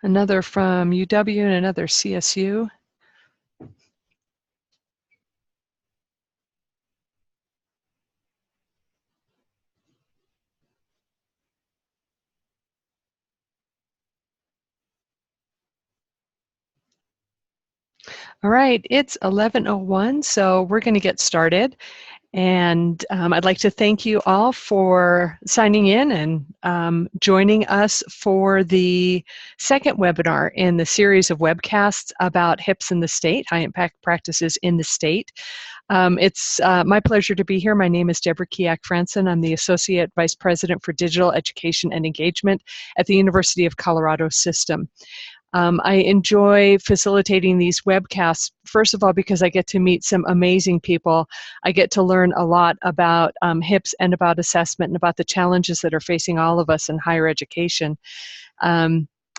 Another from UW and another CSU. All right, it's 11:01, so we're going to get started. And I'd like to thank you all for signing in and joining us for the second webinar in the series of webcasts about HIPS in the state, high impact practices in the state. It's my pleasure to be here. My name is Deborah Kiak-Franson. I'm the Associate Vice President for Digital Education and Engagement at the University of Colorado System. I enjoy facilitating these webcasts, first of all, because I get to meet some amazing people. I get to learn a lot about HIPS and about assessment and about the challenges that are facing all of us in higher education.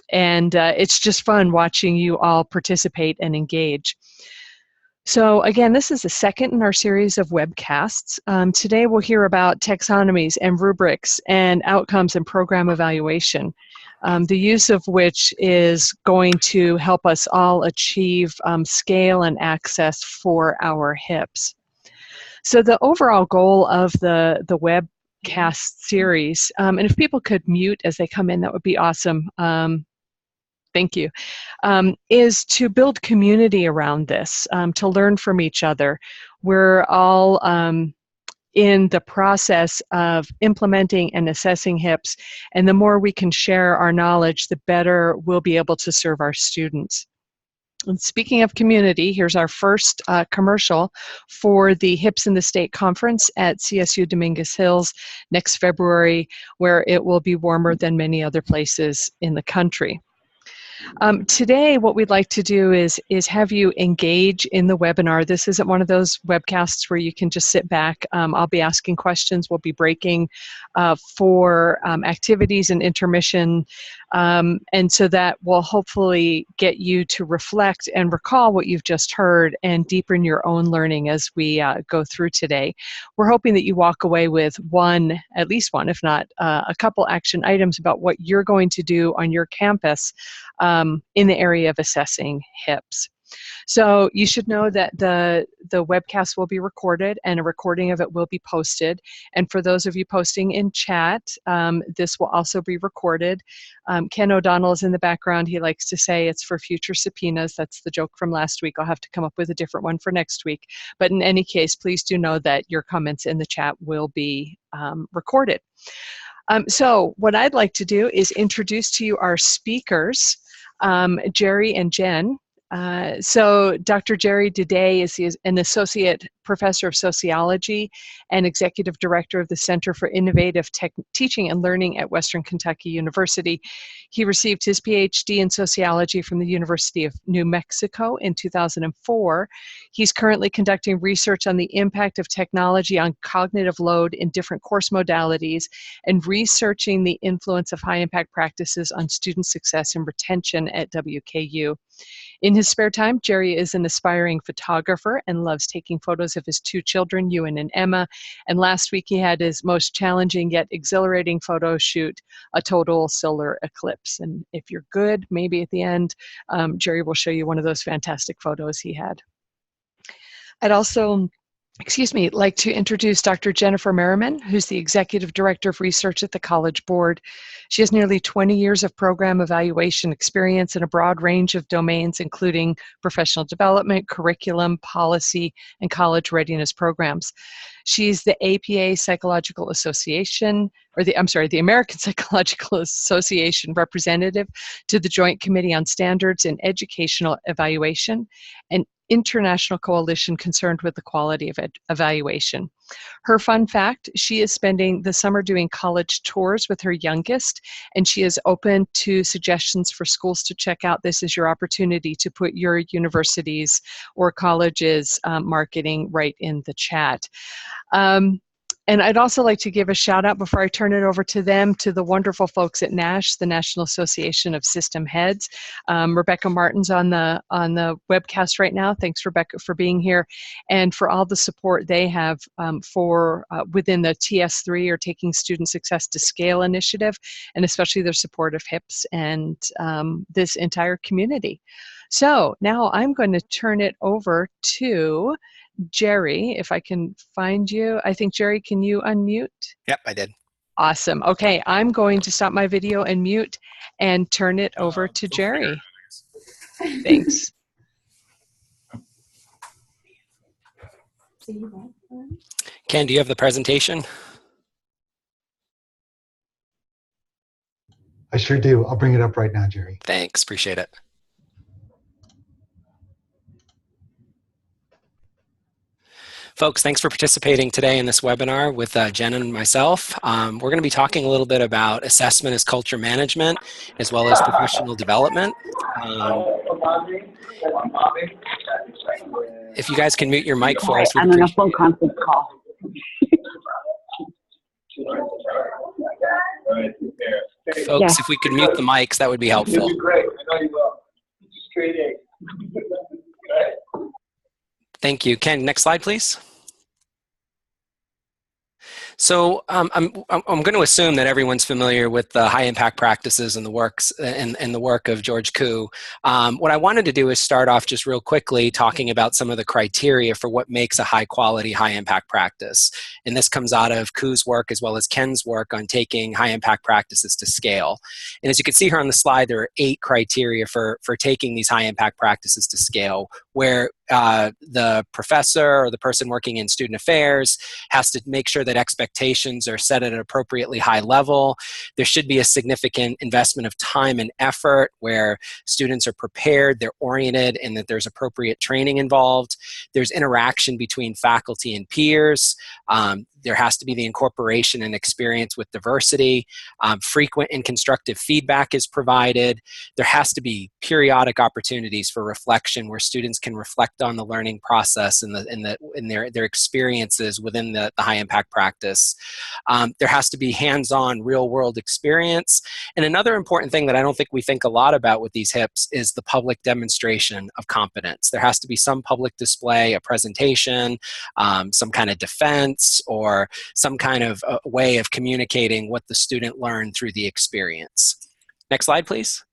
It's just fun watching you all participate and engage. So again, this is the second in our series of webcasts. Today we'll hear about taxonomies and rubrics and outcomes and program evaluation, the use of which is going to help us all achieve scale and access for our HIPS. So the overall goal of the webcast series, and if people could mute as they come in, that would be awesome. Thank you, is to build community around this, to learn from each other. We're all in the process of implementing and assessing HIPS, and the more we can share our knowledge, the better we'll be able to serve our students. And speaking of community, here's our first commercial for the HIPS in the State Conference at CSU Dominguez Hills next February, where it will be warmer than many other places in the country. Today, what we'd like to do is have you engage in the webinar. This isn't one of those webcasts where you can just sit back. I'll be asking questions. We'll be breaking for activities and intermission. And so that will hopefully get you to reflect and recall what you've just heard and deepen your own learning as we go through today. We're hoping that you walk away with one, at least one, if not a couple action items about what you're going to do on your campus in the area of assessing HIPS. So you should know that the webcast will be recorded and a recording of it will be posted. And for those of you posting in chat, this will also be recorded. Ken O'Donnell is in the background. He likes to say it's for future subpoenas. That's the joke from last week. I'll have to come up with a different one for next week. But in any case, please do know that your comments in the chat will be recorded. So what I'd like to do is introduce to you our speakers, Jerry and Jen. So Dr. Jerry Day is an associate professor of sociology and executive director of the Center for Innovative Teaching and Learning at Western Kentucky University. He received his PhD in sociology from the University of New Mexico in 2004. He's currently conducting research on the impact of technology on cognitive load in different course modalities and researching the influence of high impact practices on student success and retention at WKU. In his spare time, Jerry is an aspiring photographer and loves taking photos of his two children, Ewan and Emma. And last week he had his most challenging yet exhilarating photo shoot, a total solar eclipse. And if you're good, maybe at the end, Jerry will show you one of those fantastic photos he had. I'd also like to introduce Dr. Jennifer Merriman, who's the Executive Director of Research at the College Board. She has nearly 20 years of program evaluation experience in a broad range of domains, including professional development, curriculum, policy, and college readiness programs. She's the APA Psychological Association, or the American Psychological Association representative to the Joint Committee on Standards in Educational Evaluation, an international coalition concerned with the quality of evaluation. Her fun fact, she is spending the summer doing college tours with her youngest, and she is open to suggestions for schools to check out. This is your opportunity to put your university's or college's marketing right in the chat. And I'd also like to give a shout out before I turn it over to them, to the wonderful folks at NASH, the National Association of System Heads. Rebecca Martin's on the webcast right now. Thanks, Rebecca, for being here, and for all the support they have for within the TS3, or Taking Student Success to Scale initiative, and especially their support of HIPS and this entire community. So now I'm going to turn it over to Jerry, if I can find you. I think, Jerry, can you unmute? Yep, I did. Awesome. Okay, I'm going to stop my video and mute and turn it over to Jerry. Thanks. Ken, do you have the presentation? I sure do. I'll bring it up right now, Jerry. Thanks, appreciate it. Folks, thanks for participating today in this webinar with Jen and myself. We're going to be talking a little bit about assessment as culture management, as well as professional development. If you guys can mute your mic for us, I'm on a phone conference call. Folks, if we could mute the mics, that would be helpful. Great. I know you will. Straight A. Thank you. Ken, next slide, please. So I'm going to assume that everyone's familiar with the high impact practices and the works and the work of George Koo. What I wanted to do is start off just real quickly talking about some of the criteria for what makes a high quality, high impact practice. And this comes out of Koo's work as well as Ken's work on taking high impact practices to scale. And as you can see here on the slide, there are 8 criteria for taking these high impact practices to scale, where the professor or the person working in student affairs has to make sure that expectations are set at an appropriately high level. There should be a significant investment of time and effort where students are prepared, they're oriented, and that there's appropriate training involved. There's interaction between faculty and peers. There has to be the incorporation and experience with diversity. Frequent and constructive feedback is provided. There has to be periodic opportunities for reflection where students can reflect on the learning process and their experiences within the high impact practice. There has to be hands-on real world experience. And another important thing that I don't think we think a lot about with these HIPs is the public demonstration of competence. There has to be some public display, a presentation, some kind of defense, or some kind of way of communicating what the student learned through the experience. Next slide, please.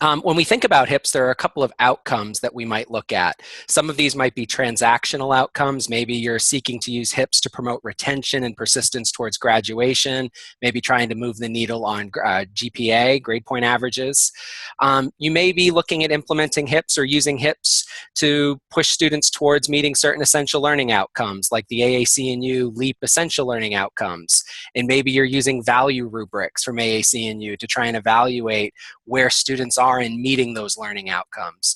When we think about HIPs, there are a couple of outcomes that we might look at. Some of these might be transactional outcomes. Maybe you're seeking to use HIPs to promote retention and persistence towards graduation, maybe trying to move the needle on GPA, grade point averages. You may be looking at implementing HIPs or using HIPs to push students towards meeting certain essential learning outcomes, like the AAC&U LEAP essential learning outcomes. And maybe you're using value rubrics from AAC&U to try and evaluate where students are in meeting those learning outcomes.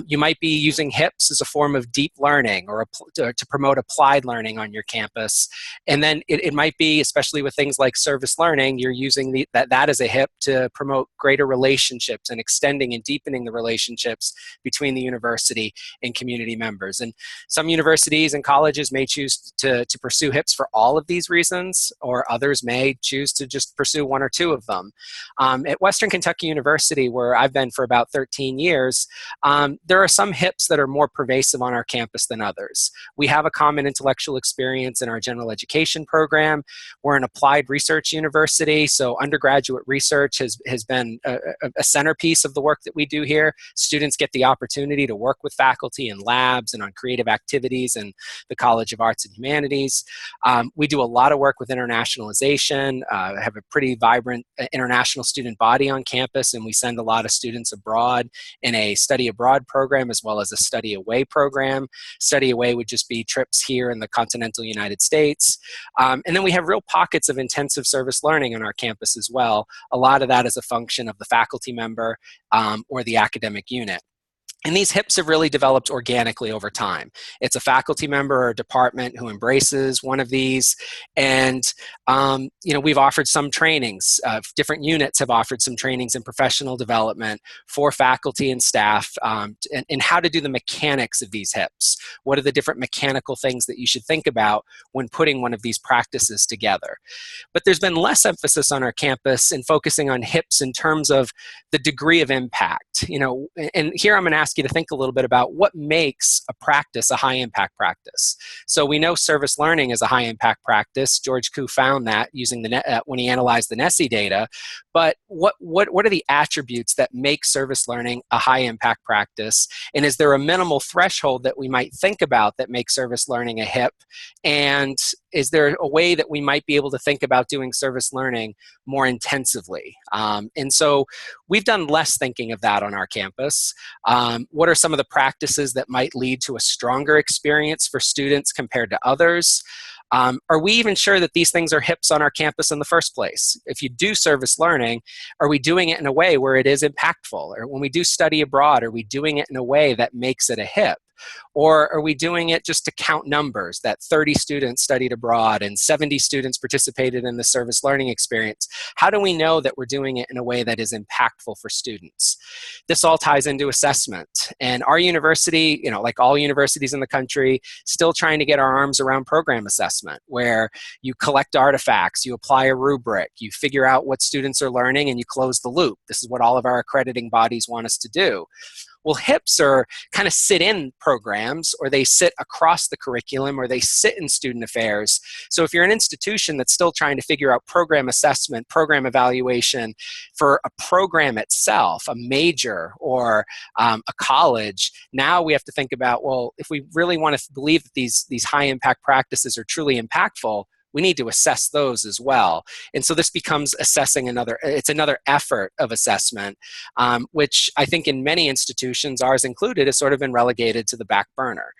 You might be using HIPs as a form of deep learning or to promote applied learning on your campus. And then it might be, especially with things like service learning, you're using that as a HIP to promote greater relationships and extending and deepening the relationships between the university and community members. And some universities and colleges may choose to pursue HIPs for all of these reasons, or others may choose to just pursue 1 or 2 of them. At Western Kentucky University, where I've been for about 13 years, there are some HIPs that are more pervasive on our campus than others. We have a common intellectual experience in our general education program. We're an applied research university, so undergraduate research has been a centerpiece of the work that we do here. Students get the opportunity to work with faculty in labs and on creative activities in the College of Arts and Humanities. We do a lot of work with internationalization, have a pretty vibrant international student body on campus, and we send a lot of students abroad in a study abroad program as well as a study away program. Study away would just be trips here in the continental United States. And then we have real pockets of intensive service learning on our campus as well. A lot of that is a function of the faculty member or the academic unit. And these HIPs have really developed organically over time. It's a faculty member or a department who embraces one of these. And, we've offered some trainings. Different units have offered some trainings in professional development for faculty and staff in how to do the mechanics of these HIPs. What are the different mechanical things that you should think about when putting one of these practices together? But there's been less emphasis on our campus in focusing on HIPs in terms of the degree of impact. And here I'm going to ask you to think a little bit about what makes a practice a high impact practice. So we know service learning is a high impact practice. George Koo found that using when he analyzed the NESI data. But what are the attributes that make service learning a high impact practice? And is there a minimal threshold that we might think about that makes service learning a HIP? And is there a way that we might be able to think about doing service learning more intensively? And so we've done less thinking of that on our campus. What are some of the practices that might lead to a stronger experience for students compared to others? Are we even sure that these things are HIPs on our campus in the first place? If you do service learning, are we doing it in a way where it is impactful? Or when we do study abroad, are we doing it in a way that makes it a HIP? Or are we doing it just to count numbers, that 30 students studied abroad and 70 students participated in the service learning experience? How do we know that we're doing it in a way that is impactful for students? This all ties into assessment. And our university, like all universities in the country, still trying to get our arms around program assessment, where you collect artifacts, you apply a rubric, you figure out what students are learning, and you close the loop. This is what all of our accrediting bodies want us to do. Well, HIPs are kind of sit-in programs, or they sit across the curriculum, or they sit in student affairs. So if you're an institution that's still trying to figure out program assessment, program evaluation for a program itself, a major or a college, now we have to think about, well, if we really want to believe that these high-impact practices are truly impactful, we need to assess those as well. And so this becomes assessing it's another effort of assessment, which I think in many institutions, ours included, has sort of been relegated to the back burner.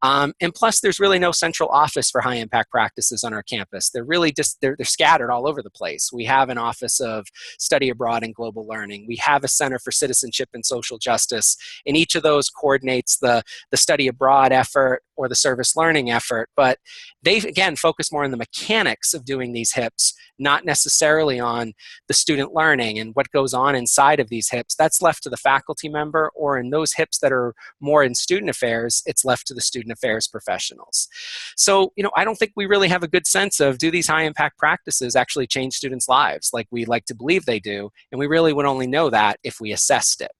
And plus, there's really no central office for high impact practices on our campus. They're really just, they're scattered all over the place. We have an office of study abroad and global learning. We have a center for citizenship and social justice. And each of those coordinates the study abroad effort or the service learning effort, but they, again, focus more on the mechanics of doing these HIPs, not necessarily on the student learning and what goes on inside of these HIPs. That's left to the faculty member, or in those HIPs that are more in student affairs, it's left to the student affairs professionals. So, I don't think we really have a good sense of, do these high impact practices actually change students' lives like we like to believe they do? And we really would only know that if we assessed it.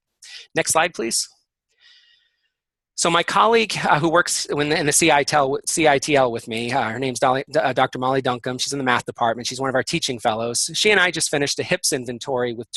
Next slide, please. So my colleague who works in the CITL with me, her name's Dr. Molly Duncombe. She's in the math department. She's one of our teaching fellows. She and I just finished a HIPS inventory with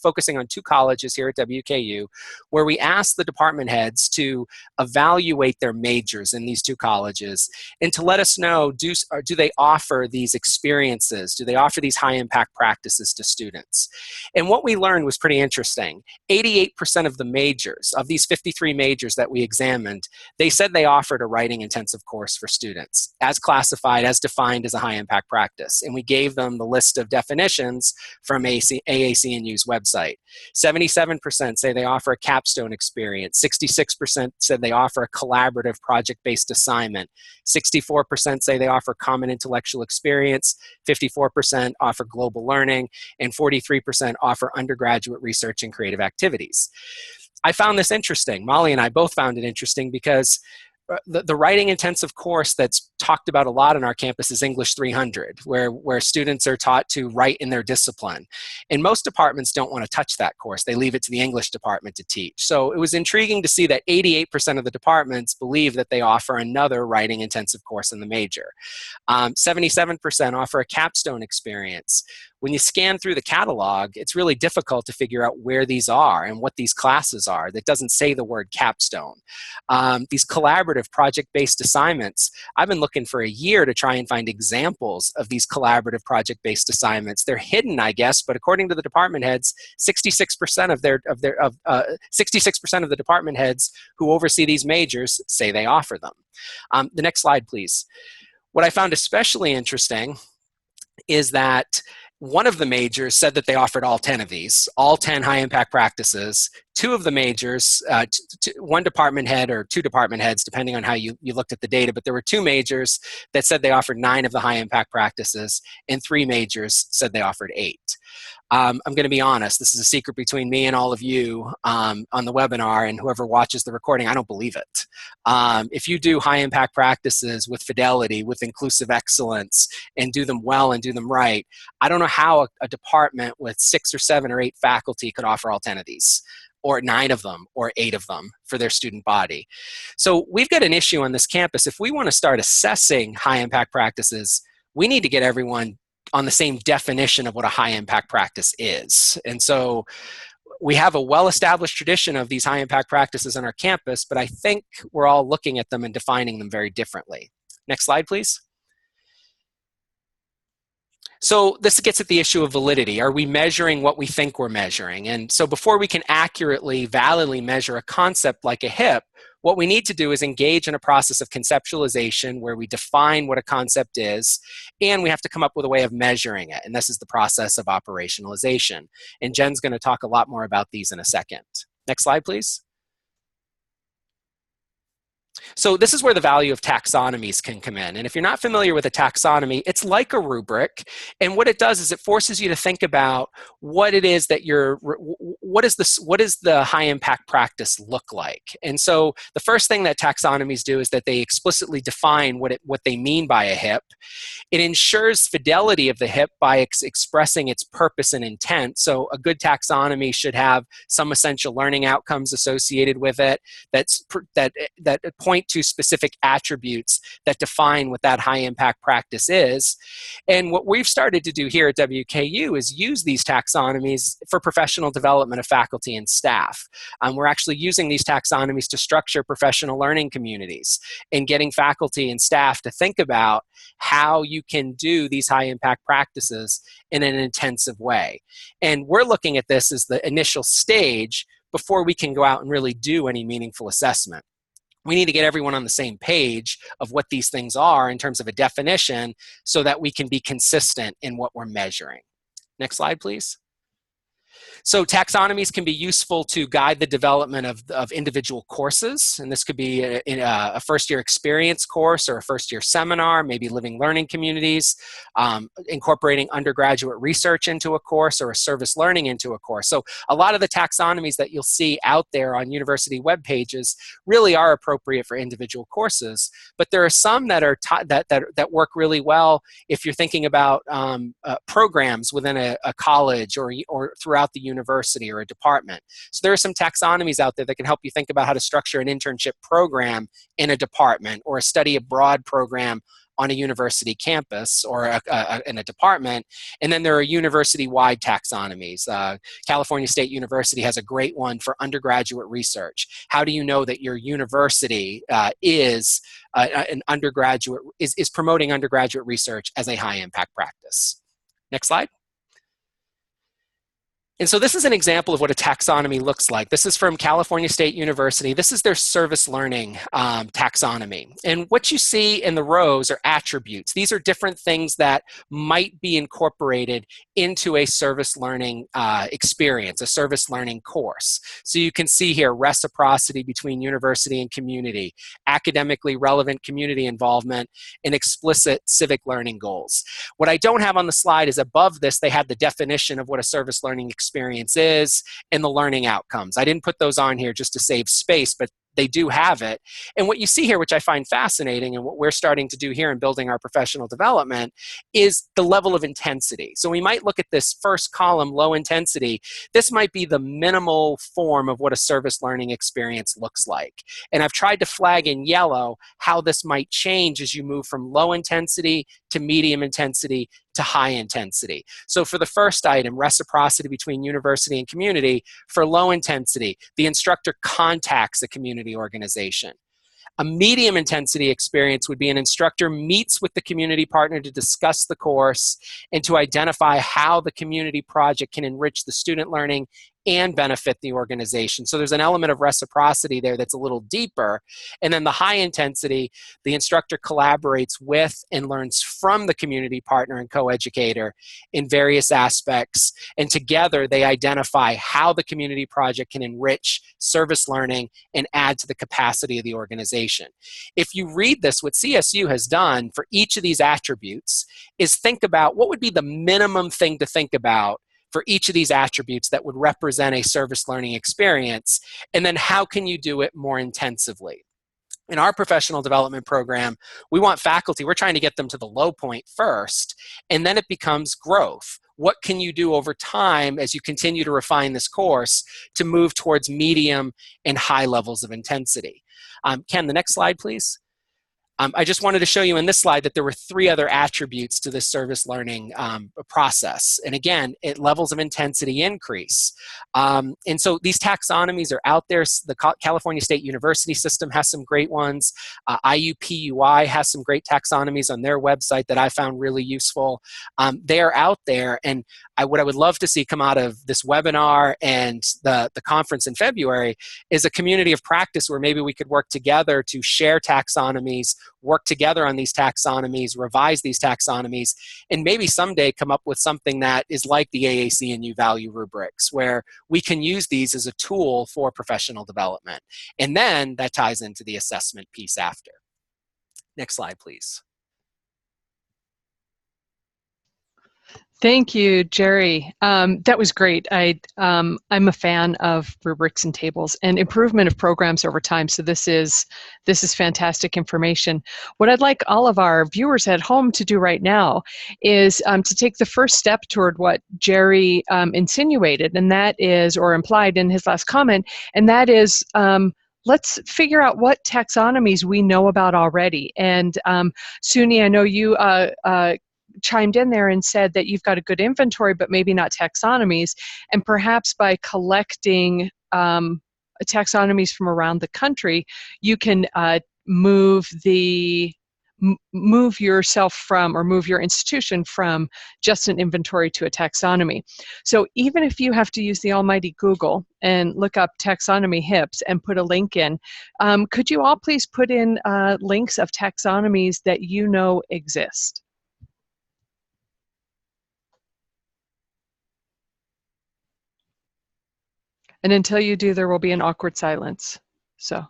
focusing on two colleges here at WKU, where we asked the department heads to evaluate their majors in these two colleges and to let us know, do they offer these experiences? Do they offer these high impact practices to students? And what we learned was pretty interesting. 88% of the majors, of these 53 majors that we examined, they said they offered a writing intensive course for students, as classified, as defined as a high impact practice. And we gave them the list of definitions from AAC&U's website. 77% say they offer a capstone experience. 66% said they offer a collaborative project-based assignment. 64% say they offer common intellectual experience. 54% offer global learning. And 43% offer undergraduate research and creative activities. I found this interesting. Molly and I both found it interesting because the writing intensive course that's talked about a lot on our campus is English 300, where students are taught to write in their discipline. And most departments don't want to touch that course. They leave it to the English department to teach. So it was intriguing to see that 88% of the departments believe that they offer another writing intensive course in the major. 77% offer a capstone experience. When you scan through the catalog, it's really difficult to figure out where these are and what these classes are. That doesn't say the word capstone. These collaborative project-based assignments, I've been looking for a year to try and find examples of these collaborative project-based assignments. They're hidden, I guess, but according to the department heads, 66% of 66% of the department heads who oversee these majors say they offer them. The next slide, please. What I found especially interesting is that One of the majors said that they offered all 10 of these, all 10 high impact practices. Two of the majors, one department head or two department heads, depending on how you looked at the data, but there were two majors that said they offered 9 of the high impact practices, and 3 majors said they offered 8. I'm going to be honest, this is a secret between me and all of you on the webinar and whoever watches the recording. I don't believe it. If you do high impact practices with fidelity, with inclusive excellence, and do them well and do them right, I don't know how a department with 6 or 7 or 8 faculty could offer all 10 of these, or 9 of them, or 8 of them for their student body. So we've got an issue on this campus. If we want to start assessing high impact practices, we need to get everyone on the same definition of what a high impact practice is. And so we have a well-established tradition of these high impact practices on our campus, but I think we're all looking at them and defining them very differently. Next slide, please. So this gets at the issue of validity. Are we measuring what we think we're measuring? And so before we can accurately, validly measure a concept like a HIP, what we need to do is engage in a process of conceptualization where we define what a concept is, and we have to come up with a way of measuring it. And this is the process of operationalization. And Jen's going to talk a lot more about these in a second. Next slide, please. So this is where the value of taxonomies can come in. And if you're not familiar with a taxonomy, it's like a rubric. And what it does is it forces you to think about what it is that what does the high impact practice look like? And so the first thing that taxonomies do is that they explicitly define what they mean by a HIP. It ensures fidelity of the HIP by expressing its purpose and intent. So a good taxonomy should have some essential learning outcomes associated with it that point to specific attributes that define what that high impact practice is. And what we've started to do here at WKU is use these taxonomies for professional development of faculty and staff. We're actually using these taxonomies to structure professional learning communities and getting faculty and staff to think about how you can do these high impact practices in an intensive way. And we're looking at this as the initial stage before we can go out and really do any meaningful assessment. We need to get everyone on the same page of what these things are in terms of a definition so that we can be consistent in what we're measuring. Next slide, please. So taxonomies can be useful to guide the development of individual courses, and this could be a first-year experience course or a first-year seminar, maybe living learning communities, incorporating undergraduate research into a course or a service learning into a course. So a lot of the taxonomies that you'll see out there on university web pages really are appropriate for individual courses, but there are some that are that work really well if you're thinking about programs within a college or throughout the university or a department. So there are some taxonomies out there that can help you think about how to structure an internship program in a department or a study abroad program on a university campus or in a department. And then there are university-wide taxonomies. California State University has a great one for undergraduate research. How do you know that your university is promoting undergraduate research as a high-impact practice? Next slide. And so this is an example of what a taxonomy looks like. This is from California State University. This is their service learning taxonomy. And what you see in the rows are attributes. These are different things that might be incorporated into a service learning experience, a service learning course. So you can see here reciprocity between university and community, academically relevant community involvement, and explicit civic learning goals. What I don't have on the slide is above this, they had the definition of what a service learning experience is and the learning outcomes. I didn't put those on here just to save space, but they do have it. And what you see here, which I find fascinating, and what we're starting to do here in building our professional development, is the level of intensity. So we might look at this first column, low intensity. This might be the minimal form of what a service learning experience looks like. And I've tried to flag in yellow how this might change as you move from low intensity to medium intensity to high intensity. So for the first item, reciprocity between university and community, for low intensity, the instructor contacts a community organization. A medium intensity experience would be an instructor meets with the community partner to discuss the course and to identify how the community project can enrich the student learning and benefit the organization. So there's an element of reciprocity there that's a little deeper. And then the high intensity, the instructor collaborates with and learns from the community partner and co-educator in various aspects. And together they identify how the community project can enrich service learning and add to the capacity of the organization. If you read this, what CSU has done for each of these attributes is think about what would be the minimum thing to think about for each of these attributes that would represent a service learning experience, and then how can you do it more intensively. In our professional development program, we want faculty, we're trying to get them to the low point first, and then it becomes growth. What can you do over time as you continue to refine this course to move towards medium and high levels of intensity? Ken, the next slide, please. I just wanted to show you in this slide that there were 3 other attributes to this service learning process. And again, levels of intensity increase. And so these taxonomies are out there. The California State University system has some great ones. IUPUI has some great taxonomies on their website that I found really useful. They are out there, and what I would love to see come out of this webinar and the conference in February is a community of practice where maybe we could work together to share taxonomies, work together on these taxonomies, revise these taxonomies, and maybe someday come up with something that is like the AAC and U-value rubrics, where we can use these as a tool for professional development. And then that ties into the assessment piece after. Next slide, please. Thank you, Jerry. That was great. I'm a fan of rubrics and tables and improvement of programs over time. So this is fantastic information. What I'd like all of our viewers at home to do right now is to take the first step toward what Jerry insinuated, and that is, or implied in his last comment, and that is, let's figure out what taxonomies we know about already. And Suni, I know you chimed in there and said that you've got a good inventory, but maybe not taxonomies. And perhaps by collecting taxonomies from around the country, you can move yourself from, or move your institution from just an inventory to a taxonomy. So even if you have to use the almighty Google and look up taxonomy HIPS and put a link in, could you all please put in links of taxonomies that you know exist? And until you do, there will be an awkward silence. So.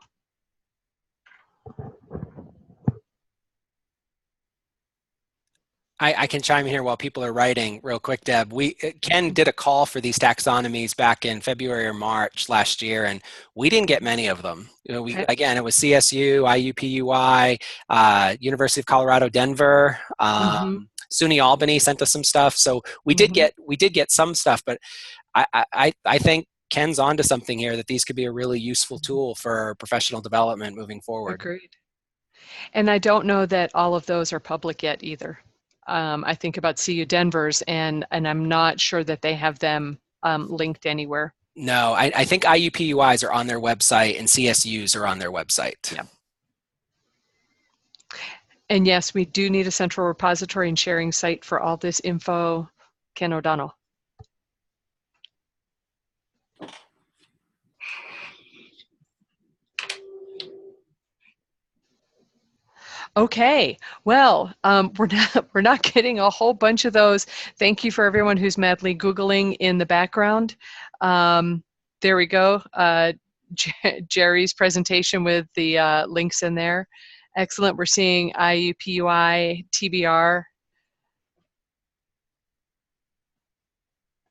I can chime in here while people are writing real quick, Deb. Ken did a call for these taxonomies back in February or March last year, and we didn't get many of them. Again, it was CSU, IUPUI, University of Colorado, Denver, SUNY Albany sent us some stuff. So we did get some stuff, but I think Ken's onto something here, that these could be a really useful tool for professional development moving forward. Agreed. And I don't know that all of those are public yet either. I think about CU Denver's, and I'm not sure that they have them linked anywhere. No, I think IUPUIs are on their website and CSUs are on their website. Yeah. And yes, we do need a central repository and sharing site for all this info. Ken O'Donnell. Okay, well, we're not getting a whole bunch of those. Thank you for everyone who's madly Googling in the background. There we go. Jerry's presentation with the links in there. Excellent. We're seeing IUPUI, TBR.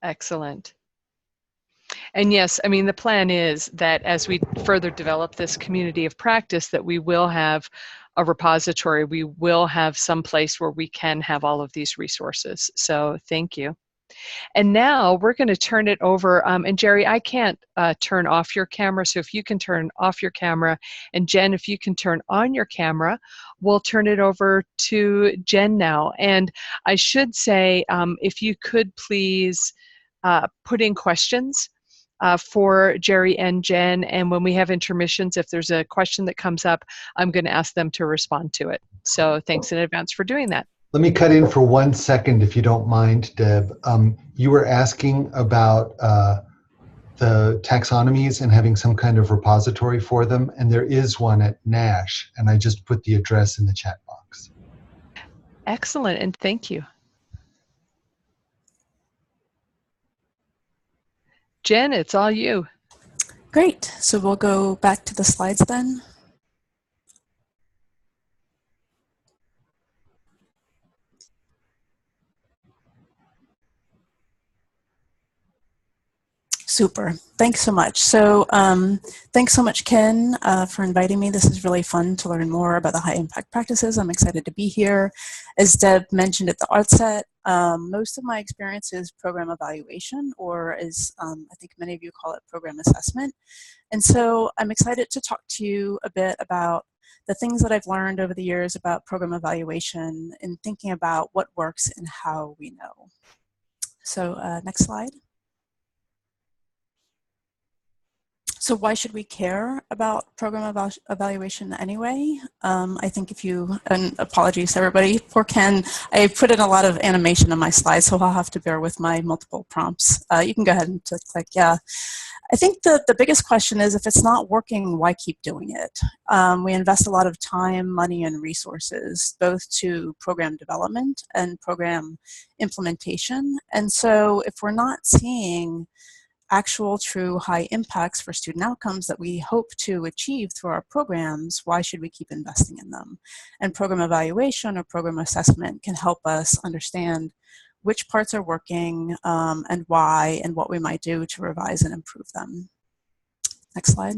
Excellent. And yes, I mean, the plan is that as we further develop this community of practice, that we will have a repository, we will have some place where we can have all of these resources. So thank you. And now we're going to turn it over, and Jerry, I can't turn off your camera, so if you can turn off your camera, and Jen, if you can turn on your camera, we'll turn it over to Jen now. And I should say, if you could please put in questions for Jerry and Jen, and when we have intermissions, if there's a question that comes up, I'm going to ask them to respond to it. So thanks in advance for doing that. Let me cut in for 1 second, if you don't mind, Deb. You were asking about the taxonomies and having some kind of repository for them. And there is one at Nash, and I just put the address in the chat box. Excellent, and thank you. Jen, it's all you. Great. So we'll go back to the slides then. Super. Thanks so much. So thanks so much, Ken, for inviting me. This is really fun to learn more about the high impact practices. I'm excited to be here. As Deb mentioned at the outset, most of my experience is program evaluation, or as I think many of you call it, program assessment. And so I'm excited to talk to you a bit about the things that I've learned over the years about program evaluation and thinking about what works and how we know. So next slide. So why should we care about program evaluation anyway? I think if you, and apologies to everybody, poor Ken, I put in a lot of animation on my slides, so I'll have to bear with my multiple prompts. You can go ahead and click, yeah. I think the biggest question is, if it's not working, why keep doing it? We invest a lot of time, money, and resources, both to program development and program implementation. And so if we're not seeing actual true high impacts for student outcomes that we hope to achieve through our programs, why should we keep investing in them? And program evaluation or program assessment can help us understand which parts are working and why, and what we might do to revise and improve them. Next slide.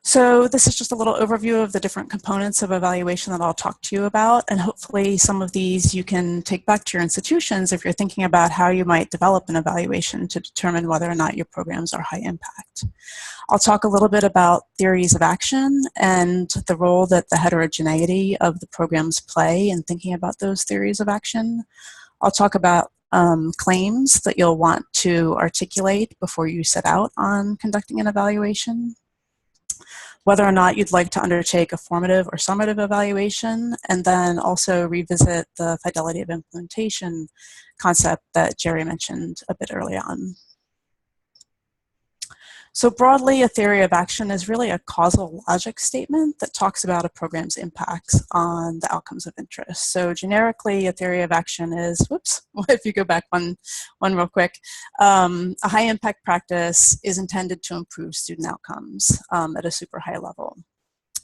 So this is just a little overview of the different components of evaluation that I'll talk to you about, and hopefully some of these you can take back to your institutions if you're thinking about how you might develop an evaluation to determine whether or not your programs are high impact. I'll talk a little bit about theories of action and the role that the heterogeneity of the programs play in thinking about those theories of action. I'll talk about claims that you'll want to articulate before you set out on conducting an evaluation, whether or not you'd like to undertake a formative or summative evaluation, and then also revisit the fidelity of implementation concept that Jerry mentioned a bit early on. So broadly, a theory of action is really a causal logic statement that talks about a program's impacts on the outcomes of interest. So generically, a theory of action is, whoops, if you go back one real quick, a high impact practice is intended to improve student outcomes at a super high level.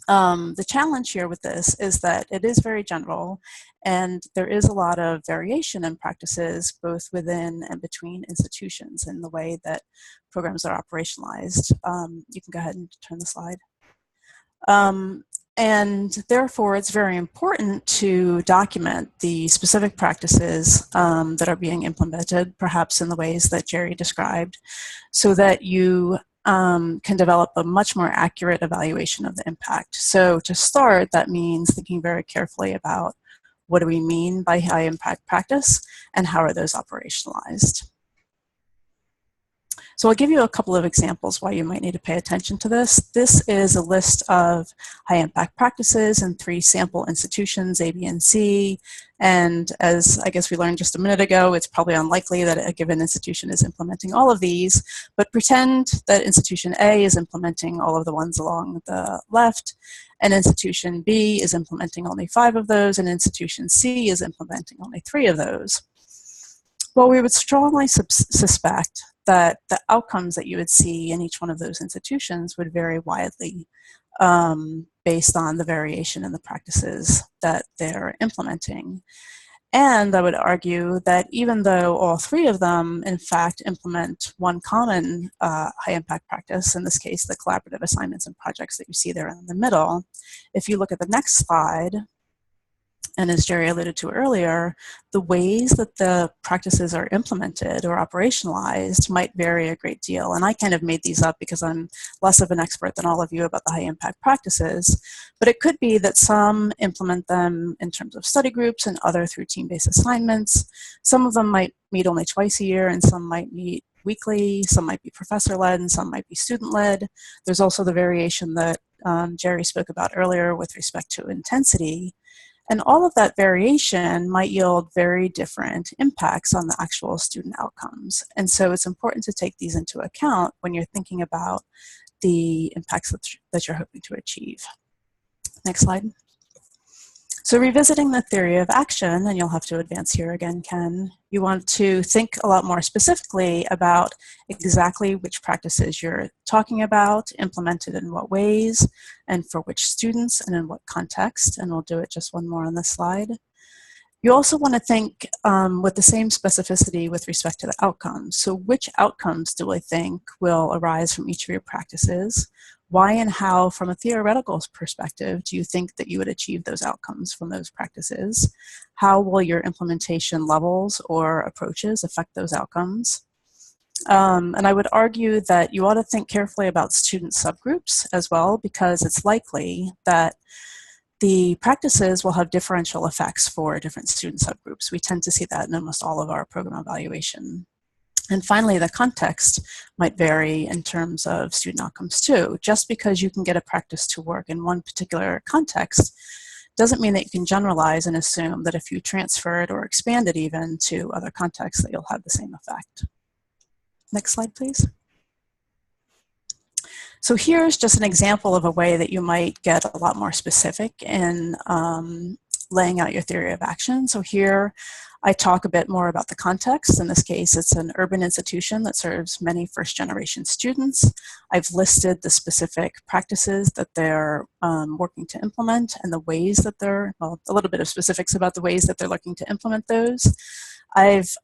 The challenge here with this is that it is very general, and there is a lot of variation in practices both within and between institutions in the way that programs are operationalized. You can go ahead and turn the slide. And therefore, it's very important to document the specific practices that are being implemented, perhaps in the ways that Jerry described, so that you can develop a much more accurate evaluation of the impact. So to start, that means thinking very carefully about what do we mean by high impact practice and how are those operationalized. So I'll give you a couple of examples why you might need to pay attention to this. This is a list of high impact practices in 3 sample institutions, A, B, and C. And as I guess we learned just a minute ago, it's probably unlikely that a given institution is implementing all of these, but pretend that institution A is implementing all of the ones along the left, and institution B is implementing only 5 of those, and institution C is implementing only 3 of those. Well, we would strongly suspect that the outcomes that you would see in each one of those institutions would vary widely based on the variation in the practices that they're implementing. And I would argue that even though all 3 of them, in fact, implement one common high-impact practice, in this case, the collaborative assignments and projects that you see there in the middle, if you look at the next slide, and as Jerry alluded to earlier, the ways that the practices are implemented or operationalized might vary a great deal. And I kind of made these up because I'm less of an expert than all of you about the high impact practices. But it could be that some implement them in terms of study groups and other through team-based assignments. Some of them might meet only twice a year, and some might meet weekly. Some might be professor-led, and some might be student-led. There's also the variation that Jerry spoke about earlier with respect to intensity. And all of that variation might yield very different impacts on the actual student outcomes. And so it's important to take these into account when you're thinking about the impacts that you're hoping to achieve. Next slide. So revisiting the theory of action, and you'll have to advance here again, Ken, you want to think a lot more specifically about exactly which practices you're talking about, implemented in what ways, and for which students, and in what context, and we'll do it just one more on this slide. You also want to think with the same specificity with respect to the outcomes. So which outcomes do I think will arise from each of your practices? Why and how, from a theoretical perspective, do you think that you would achieve those outcomes from those practices? How will your implementation levels or approaches affect those outcomes? And I would argue that you ought to think carefully about student subgroups as well, because it's likely that the practices will have differential effects for different student subgroups. We tend to see that in almost all of our program evaluation. And finally, the context might vary in terms of student outcomes too. Just because you can get a practice to work in one particular context doesn't mean that you can generalize and assume that if you transfer it or expand it even to other contexts that you'll have the same effect. Next slide, please. So here's just an example of a way that you might get a lot more specific in laying out your theory of action. So here I talk a bit more about the context. In this case, it's an urban institution that serves many first-generation students. I've listed the specific practices that they're working to implement and the ways that they're, well, a little bit of specifics about the ways that they're looking to implement those. I've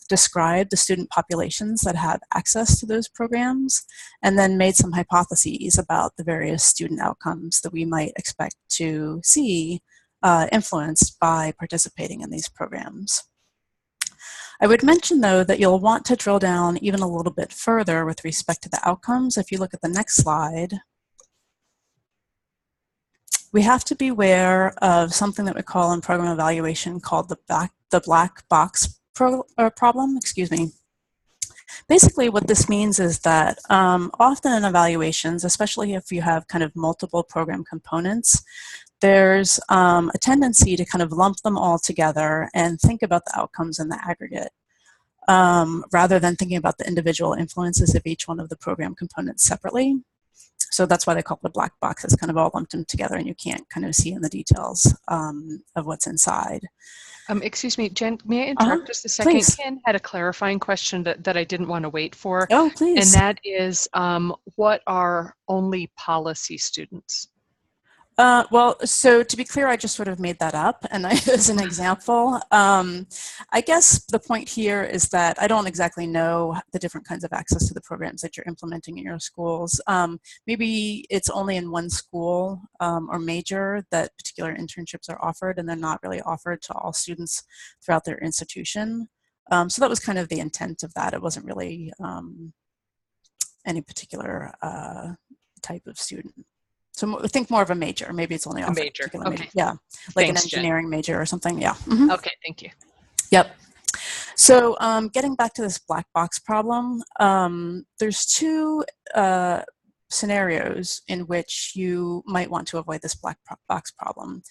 described the student populations that have access to those programs, and then made some hypotheses about the various student outcomes that we might expect to see influenced by participating in these programs. I would mention, though, that you'll want to drill down even a little bit further with respect to the outcomes. If you look at the next slide, we have to be aware of something that we call in program evaluation called the black box problem. Basically, what this means is that often in evaluations, especially if you have kind of multiple program components, there's a tendency to kind of lump them all together and think about the outcomes in the aggregate, rather than thinking about the individual influences of each one of the program components separately. So that's why they call it the black box. It's kind of all lumped them together and you can't kind of see in the details of what's inside. Excuse me, Jen, may I interrupt just a second? Please. Ken had a clarifying question that I didn't want to wait for. Oh, please. And that is, what are only policy students? Well, so to be clear, I just sort of made that up, and as an example. I guess the point here is that I don't exactly know the different kinds of access to the programs that you're implementing in your schools. Maybe it's only in one school or major that particular internships are offered, and they're not really offered to all students throughout their institution. So that was kind of the intent of that. It wasn't really any particular type of student. So think more of a major. Maybe it's only offered a major. Okay. Major. Yeah, like Thanks, an engineering Jen. major or something. Yeah. Mm-hmm. Okay, thank you. Yep. So getting back to this black box problem, there's two scenarios in which you might want to avoid this black box problem.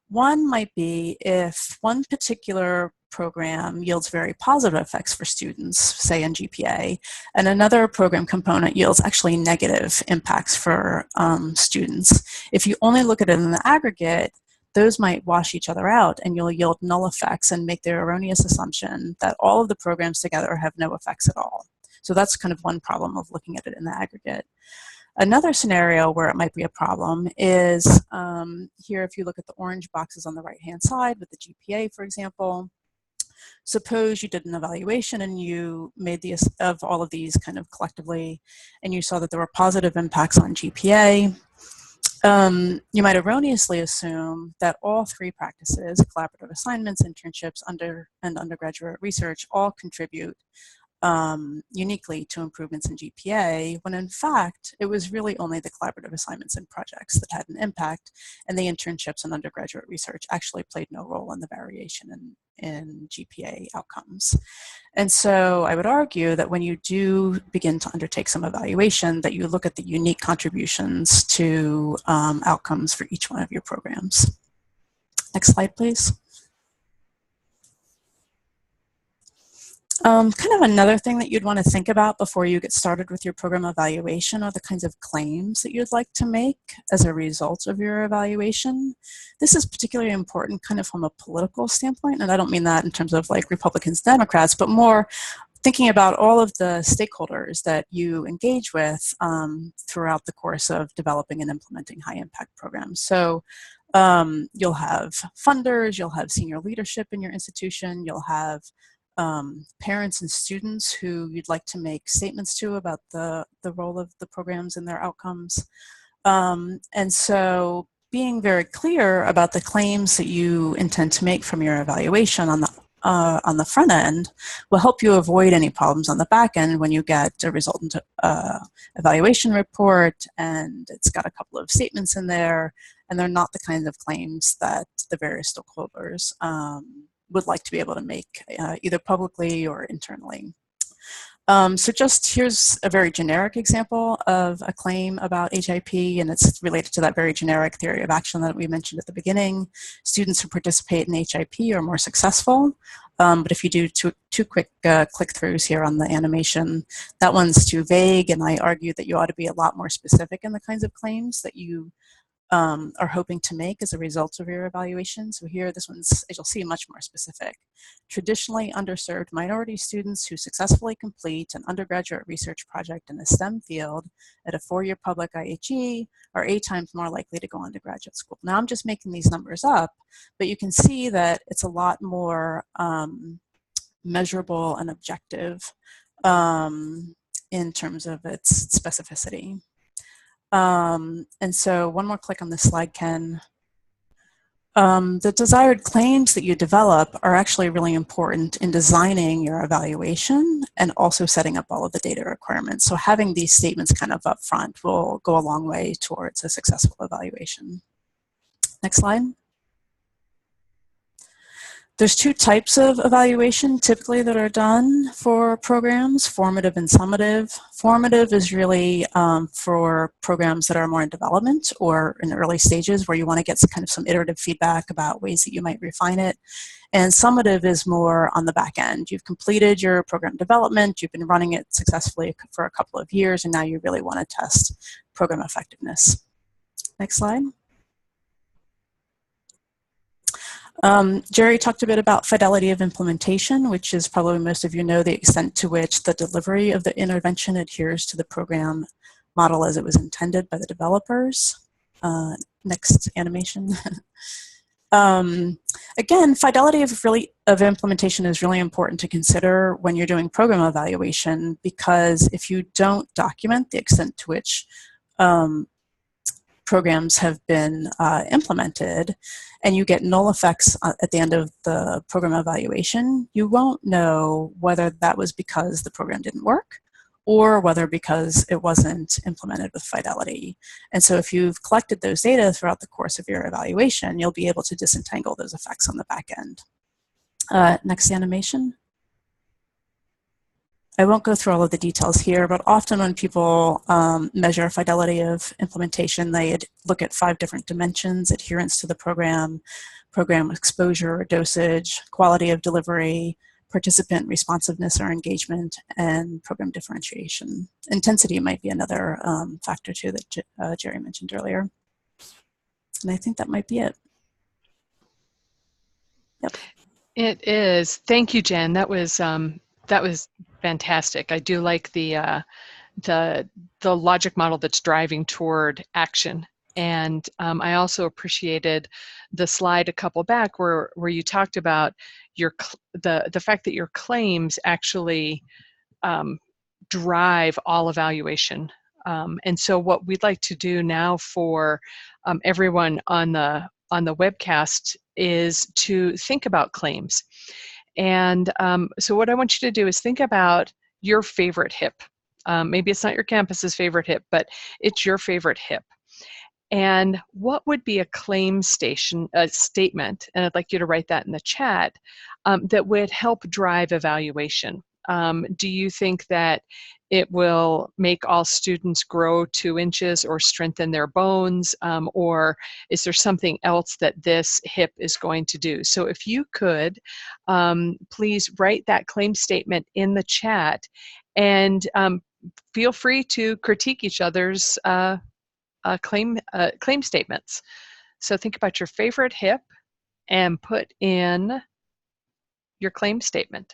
One might be if one particular program yields very positive effects for students, say in GPA, and another program component yields actually negative impacts for students. If you only look at it in the aggregate, those might wash each other out and you'll yield null effects and make the erroneous assumption that all of the programs together have no effects at all. So that's kind of one problem of looking at it in the aggregate. Another scenario where it might be a problem is here, if you look at the orange boxes on the right-hand side with the GPA, for example. Suppose you did an evaluation and you made of all of these kind of collectively, and you saw that there were positive impacts on GPA. You might erroneously assume that all three practices, collaborative assignments, internships, and undergraduate research, all contribute uniquely to improvements in GPA, when in fact, it was really only the collaborative assignments and projects that had an impact, and the internships and undergraduate research actually played no role in the variation in GPA outcomes. And so I would argue that when you do begin to undertake some evaluation, that you look at the unique contributions to outcomes for each one of your programs. Next slide, please. Kind of another thing that you'd want to think about before you get started with your program evaluation are the kinds of claims that you'd like to make as a result of your evaluation. This is particularly important kind of from a political standpoint, and I don't mean that in terms of like Republicans, Democrats, but more thinking about all of the stakeholders that you engage with throughout the course of developing and implementing high impact programs. So you'll have funders, you'll have senior leadership in your institution, you'll have parents and students who you'd like to make statements to about the role of the programs and their outcomes. And so being very clear about the claims that you intend to make from your evaluation on the front end will help you avoid any problems on the back end when you get a resultant evaluation report and it's got a couple of statements in there and they're not the kinds of claims that the various stakeholders would like to be able to make either publicly or internally. So just here's a very generic example of a claim about HIP, and it's related to that very generic theory of action that we mentioned at the beginning. Students who participate in HIP are more successful, but if you do two quick click-throughs here on the animation, that one's too vague, and I argue that you ought to be a lot more specific in the kinds of claims that you are hoping to make as a result of your evaluation. So here, this one's, as you'll see, much more specific. Traditionally underserved minority students who successfully complete an undergraduate research project in the STEM field at a 4-year public IHE are 8 times more likely to go on to graduate school. Now I'm just making these numbers up, but you can see that it's a lot more measurable and objective in terms of its specificity. And so one more click on this slide, Ken. The desired claims that you develop are actually really important in designing your evaluation and also setting up all of the data requirements. So having these statements kind of up front will go a long way towards a successful evaluation. Next slide. There's 2 types of evaluation typically that are done for programs, formative and summative. Formative is really for programs that are more in development or in the early stages where you want to get kind of some iterative feedback about ways that you might refine it. And summative is more on the back end. You've completed your program development, you've been running it successfully for a couple of years, and now you really want to test program effectiveness. Next slide. Jerry talked a bit about fidelity of implementation, which is probably most of you know the extent to which the delivery of the intervention adheres to the program model as it was intended by the developers. Next animation. Again, fidelity of implementation is really important to consider when you're doing program evaluation, because if you don't document the extent to which programs have been implemented and you get null effects at the end of the program evaluation, you won't know whether that was because the program didn't work or whether because it wasn't implemented with fidelity. And so if you've collected those data throughout the course of your evaluation, you'll be able to disentangle those effects on the back end. Next animation. I won't go through all of the details here, but often when people measure fidelity of implementation, they look at 5 different dimensions: adherence to the program, program exposure or dosage, quality of delivery, participant responsiveness or engagement, and program differentiation. Intensity might be another factor too that Jerry mentioned earlier. And I think that might be it. Yep. It is. Thank you, Jen. That was fantastic. I do like the logic model that's driving toward action. And I also appreciated the slide a couple back where you talked about the fact that your claims actually drive all evaluation. And so what we'd like to do now for everyone on the webcast is to think about claims. And so what I want you to do is think about your favorite HIP. Maybe it's not your campus's favorite HIP, but it's your favorite HIP. And what would be a claim statement, and I'd like you to write that in the chat, that would help drive evaluation. Do you think that it will make all students grow 2 inches or strengthen their bones? Or is there something else that this hip is going to do? So if you could, please write that claim statement in the chat, and feel free to critique each other's claim statements. So think about your favorite hip and put in your claim statement.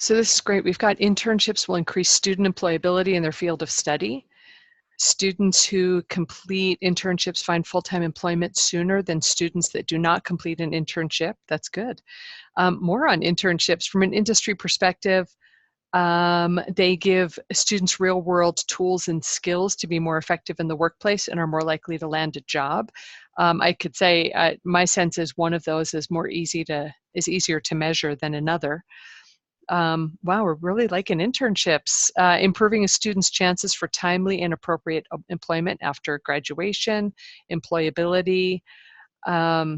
So this is great. We've got internships will increase student employability in their field of study. Students who complete internships find full-time employment sooner than students that do not complete an internship. That's good. More on internships. From an industry perspective, they give students real-world tools and skills to be more effective in the workplace and are more likely to land a job. I could say my sense is one of those is easier to measure than another. Wow, we're really liking internships. Improving a student's chances for timely and appropriate employment after graduation, employability. There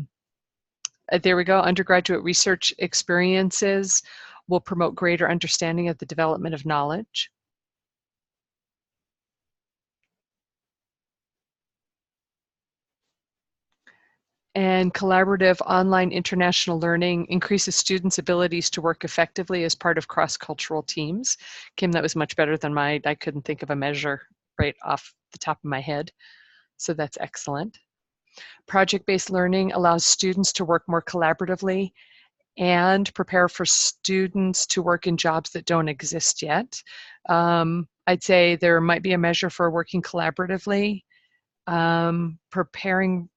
we go, undergraduate research experiences will promote greater understanding of the development of knowledge. And collaborative online international learning increases students' abilities to work effectively as part of cross-cultural teams. Kim, that was much better than I couldn't think of a measure right off the top of my head. So that's excellent. Project-based learning allows students to work more collaboratively and prepare for students to work in jobs that don't exist yet. I'd say there might be a measure for working collaboratively, preparing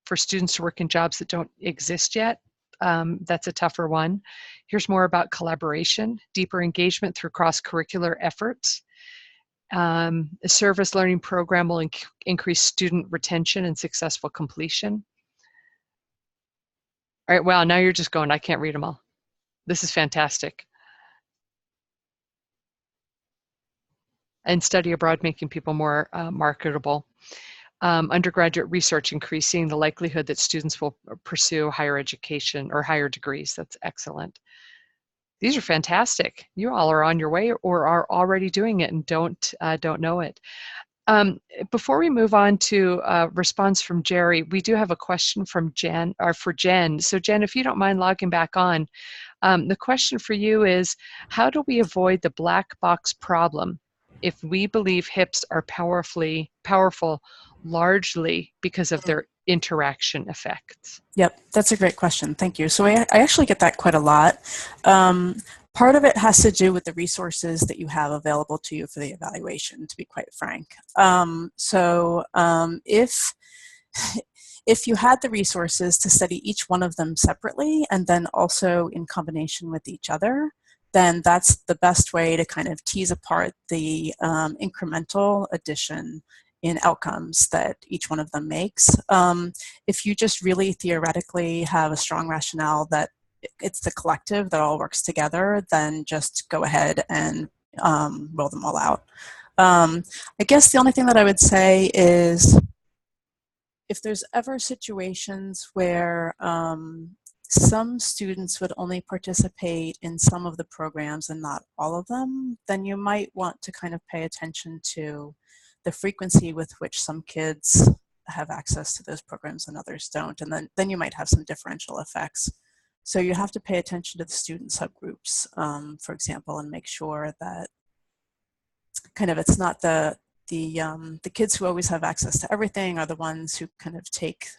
for students to work in jobs that don't exist yet. That's a tougher one. Here's more about collaboration, deeper engagement through cross-curricular efforts. A service learning program will increase student retention and successful completion. All right, wow, now you're just going, I can't read them all. This is fantastic. And study abroad, making people more marketable. Undergraduate research, increasing the likelihood that students will pursue higher education or higher degrees. That's excellent. These are fantastic. You all are on your way or are already doing it and don't know it. Before we move on to a response from Jerry, we do have a question from Jen, or for Jen. So Jen, if you don't mind logging back on, the question for you is, how do we avoid the black box problem if we believe hips are powerful largely because of their interaction effects? Yep, that's a great question. Thank you. So I actually get that quite a lot. Part of it has to do with the resources that you have available to you for the evaluation, to be quite frank. If you had the resources to study each one of them separately and then also in combination with each other, then that's the best way to kind of tease apart the incremental addition in outcomes that each one of them makes. If you just really theoretically have a strong rationale that it's the collective that all works together, then just go ahead and roll them all out. I guess the only thing that I would say is if there's ever situations where some students would only participate in some of the programs and not all of them, then you might want to kind of pay attention to the frequency with which some kids have access to those programs and others don't, and then you might have some differential effects. So you have to pay attention to the student subgroups, for example, and make sure that kind of it's not the kids who always have access to everything are the ones who kind of take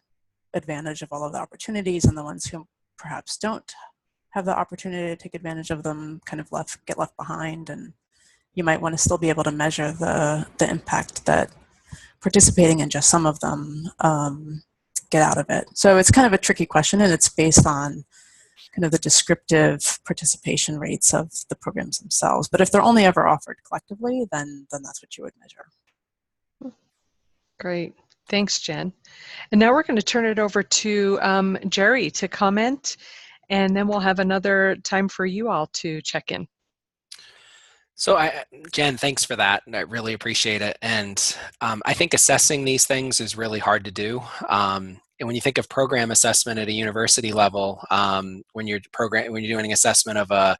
advantage of all of the opportunities, and the ones who perhaps don't have the opportunity to take advantage of them kind of get left behind. And you might want to still be able to measure the impact that participating in just some of them get out of it? So it's kind of a tricky question, and it's based on kind of the descriptive participation rates of the programs themselves. But if they're only ever offered collectively, then that's what you would measure. Great. Thanks, Jen. And now we're going to turn it over to Jerry to comment, and then we'll have another time for you all to check in. So, Jen, thanks for that. I really appreciate it. And I think assessing these things is really hard to do. And when you think of program assessment at a university level, when you're doing assessment of a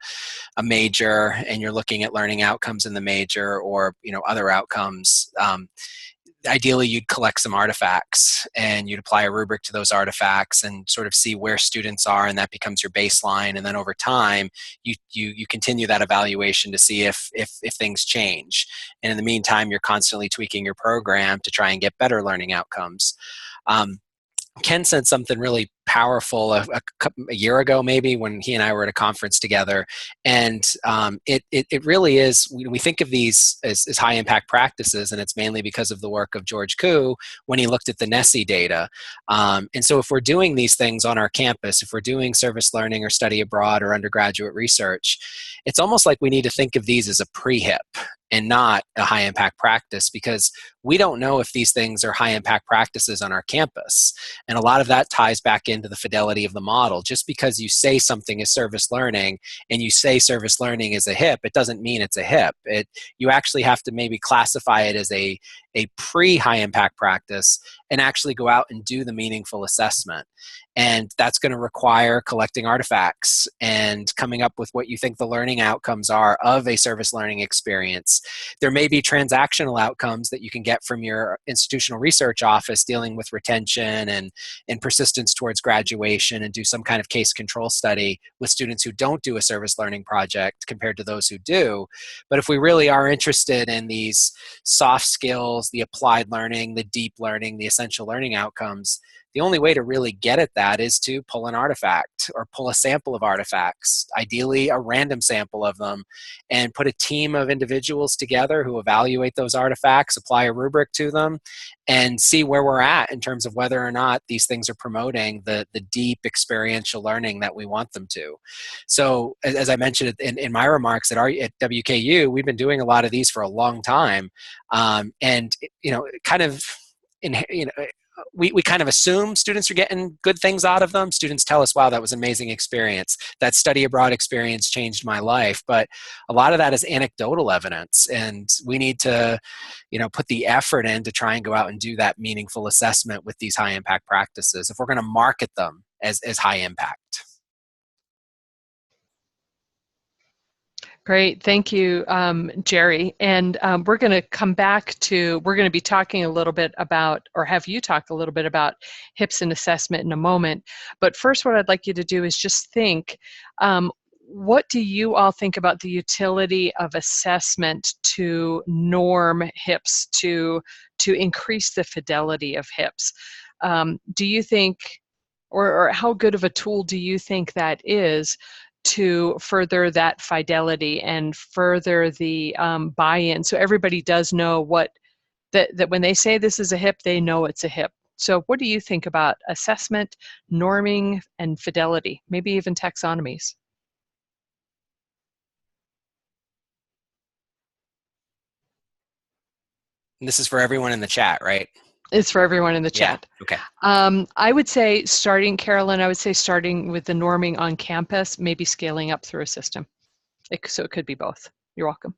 major and you're looking at learning outcomes in the major, or other outcomes, ideally you'd collect some artifacts and you'd apply a rubric to those artifacts and sort of see where students are, and that becomes your baseline. And then over time you continue that evaluation to see if things change, and in the meantime you're constantly tweaking your program to try and get better learning outcomes. Ken said something really powerful a year ago, maybe, when he and I were at a conference together. And it really is, we think of these as high impact practices, and it's mainly because of the work of George Koo when he looked at the NESI data. And so if we're doing these things on our campus, if we're doing service learning or study abroad or undergraduate research, it's almost like we need to think of these as a pre-HIP and not a high impact practice, because we don't know if these things are high impact practices on our campus. And a lot of that ties back into the fidelity of the model. Just because you say something is service learning and you say service learning is a HIP, it doesn't mean it's a HIP. You actually have to maybe classify it as a pre-high impact practice and actually go out and do the meaningful assessment. And that's going to require collecting artifacts and coming up with what you think the learning outcomes are of a service learning experience. There may be transactional outcomes that you can get from your institutional research office dealing with retention and persistence towards graduation, and do some kind of case control study with students who don't do a service learning project compared to those who do. But if we really are interested in these soft skills, the applied learning, the deep learning, the essential learning outcomes, the only way to really get at that is to pull an artifact or pull a sample of artifacts, ideally a random sample of them, and put a team of individuals together who evaluate those artifacts, apply a rubric to them, and see where we're at in terms of whether or not these things are promoting the deep experiential learning that we want them to. So as I mentioned in my remarks at WKU, we've been doing a lot of these for a long time. And kind of, we kind of assume students are getting good things out of them. Students tell us, wow, that was an amazing experience. That study abroad experience changed my life. But a lot of that is anecdotal evidence. And we need to, put the effort in to try and go out and do that meaningful assessment with these high impact practices if we're going to market them as high impact. Great, thank you, Jerry. And we're going to be talking a little bit about, or have you talk a little bit about HIPs and assessment in a moment. But first, what I'd like you to do is just think, what do you all think about the utility of assessment to norm HIPs, to increase the fidelity of HIPs? Do you think, or how good of a tool do you think that is to further that fidelity and further the buy-in, so everybody does know that when they say this is a HIP, they know it's a HIP? So what do you think about assessment, norming, and fidelity, maybe even taxonomies? And this is for everyone in the chat, right? It's for everyone in the chat. Yeah, okay. I would say Carolyn, starting with the norming on campus, maybe scaling up through a system. So it could be both. You're welcome.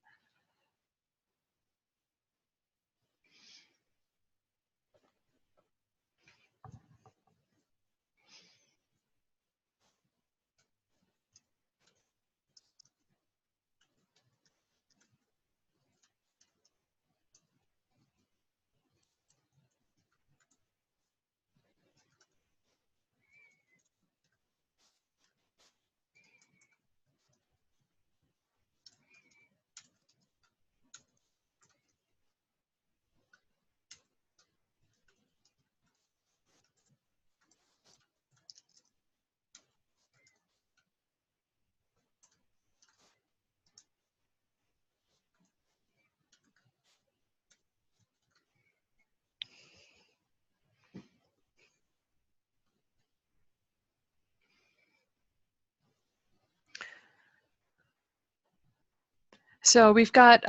So we've got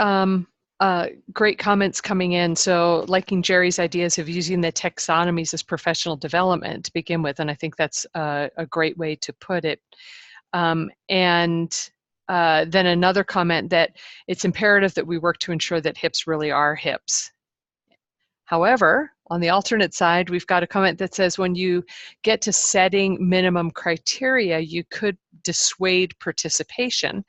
great comments coming in. So liking Jerry's ideas of using the taxonomies as professional development to begin with, and I think that's a great way to put it. And then another comment that it's imperative that we work to ensure that HIPs really are HIPs. However, on the alternate side, we've got a comment that says when you get to setting minimum criteria, you could dissuade participation.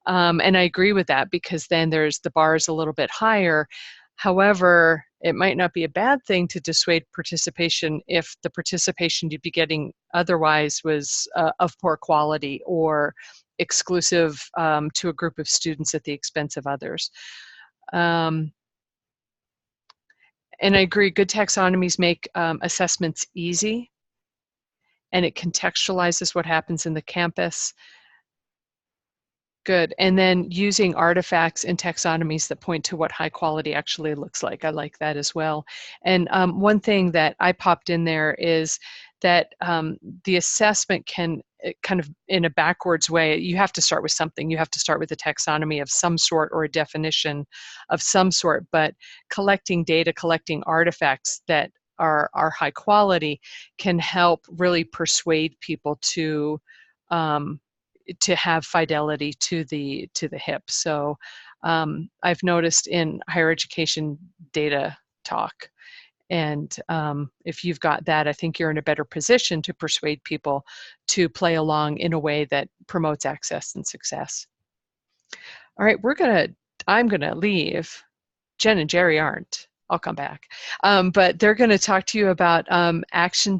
And I agree with that, because then the bar is a little bit higher. However, it might not be a bad thing to dissuade participation if the participation you'd be getting otherwise was of poor quality or exclusive to a group of students at the expense of others. And I agree, good taxonomies make assessments easy, and it contextualizes what happens in the campus. Good. And then using artifacts and taxonomies that point to what high quality actually looks like. I like that as well. And one thing that I popped in there is that the assessment can kind of in a backwards way, you have to start with something. You have to start with a taxonomy of some sort or a definition of some sort, but collecting data, collecting artifacts that are high quality can help really persuade people to have fidelity to the HIP. So I've noticed in higher education data talk, and if you've got that, I think you're in a better position to persuade people to play along in a way that promotes access and success. All right, I'm gonna leave. Jen and Jerry aren't. I'll come back. But they're gonna talk to you about action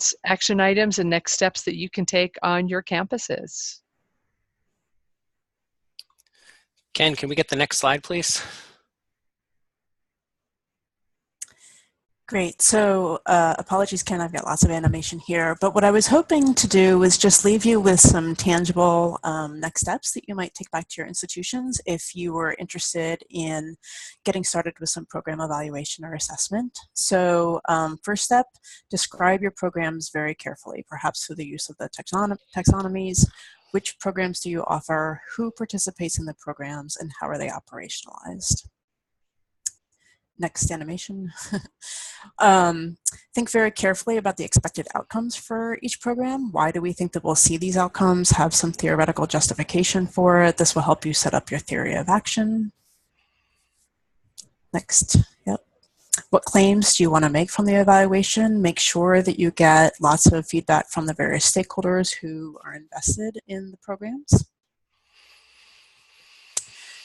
items and next steps that you can take on your campuses. Ken, can we get the next slide, please? Great. So apologies, Ken, I've got lots of animation here. But what I was hoping to do was just leave you with some tangible next steps that you might take back to your institutions if you were interested in getting started with some program evaluation or assessment. So first step, describe your programs very carefully, perhaps through the use of the taxonomies. Which programs do you offer? Who participates in the programs? And how are they operationalized? Next animation. Think very carefully about the expected outcomes for each program. Why do we think that we'll see these outcomes? Have some theoretical justification for it. This will help you set up your theory of action. Next. Yep. What claims do you want to make from the evaluation? Make sure that you get lots of feedback from the various stakeholders who are invested in the programs.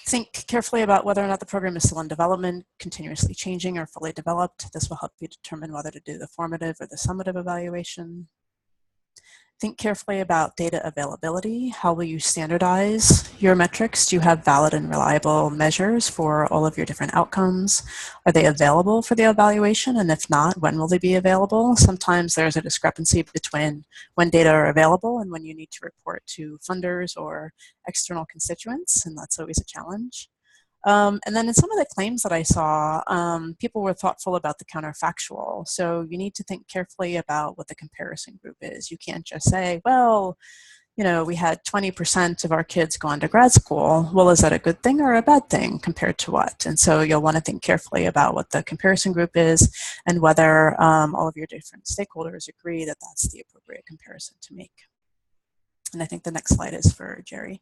Think carefully about whether or not the program is still in development, continuously changing, or fully developed. This will help you determine whether to do the formative or the summative evaluation. Think carefully about data availability. How will you standardize your metrics? Do you have valid and reliable measures for all of your different outcomes? Are they available for the evaluation? And if not, when will they be available? Sometimes there's a discrepancy between when data are available and when you need to report to funders or external constituents, and that's always a challenge. And then in some of the claims that I saw, people were thoughtful about the counterfactual. So you need to think carefully about what the comparison group is. You can't just say, well, you know, we had 20% of our kids go on to grad school. Well, is that a good thing or a bad thing compared to what? And so you'll want to think carefully about what the comparison group is and whether all of your different stakeholders agree that that's the appropriate comparison to make. And I think the next slide is for Jerry.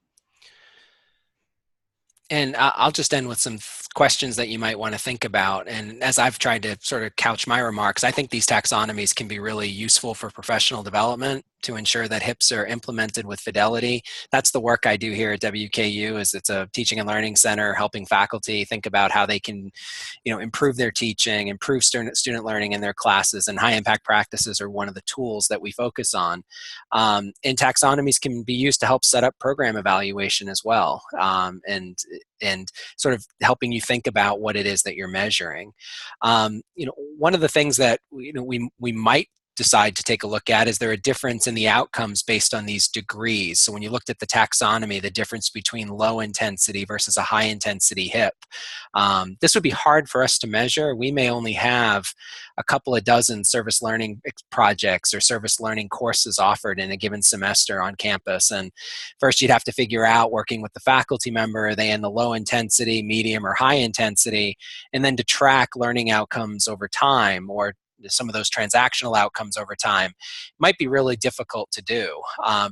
And I'll just end with some questions that you might want to think about. And as I've tried to sort of couch my remarks, I think these taxonomies can be really useful for professional development to ensure that HIPs are implemented with fidelity. That's the work I do here at WKU. Is it's a teaching and learning center helping faculty think about how they can, you know, improve their teaching, improve student learning in their classes, and high impact practices are one of the tools that we focus on. And taxonomies can be used to help set up program evaluation as well, and sort of helping you think about what it is that you're measuring. You know, one of the things that we might decide to take a look at, is there a difference in the outcomes based on these degrees? So when you looked at the taxonomy, the difference between low intensity versus a high intensity HIP, this would be hard for us to measure. We may only have a couple of dozen service learning projects or service learning courses offered in a given semester on campus. And first you'd have to figure out, working with the faculty member, are they in the low intensity, medium, or high intensity? And then to track learning outcomes over time, or some of those transactional outcomes over time, might be really difficult to do.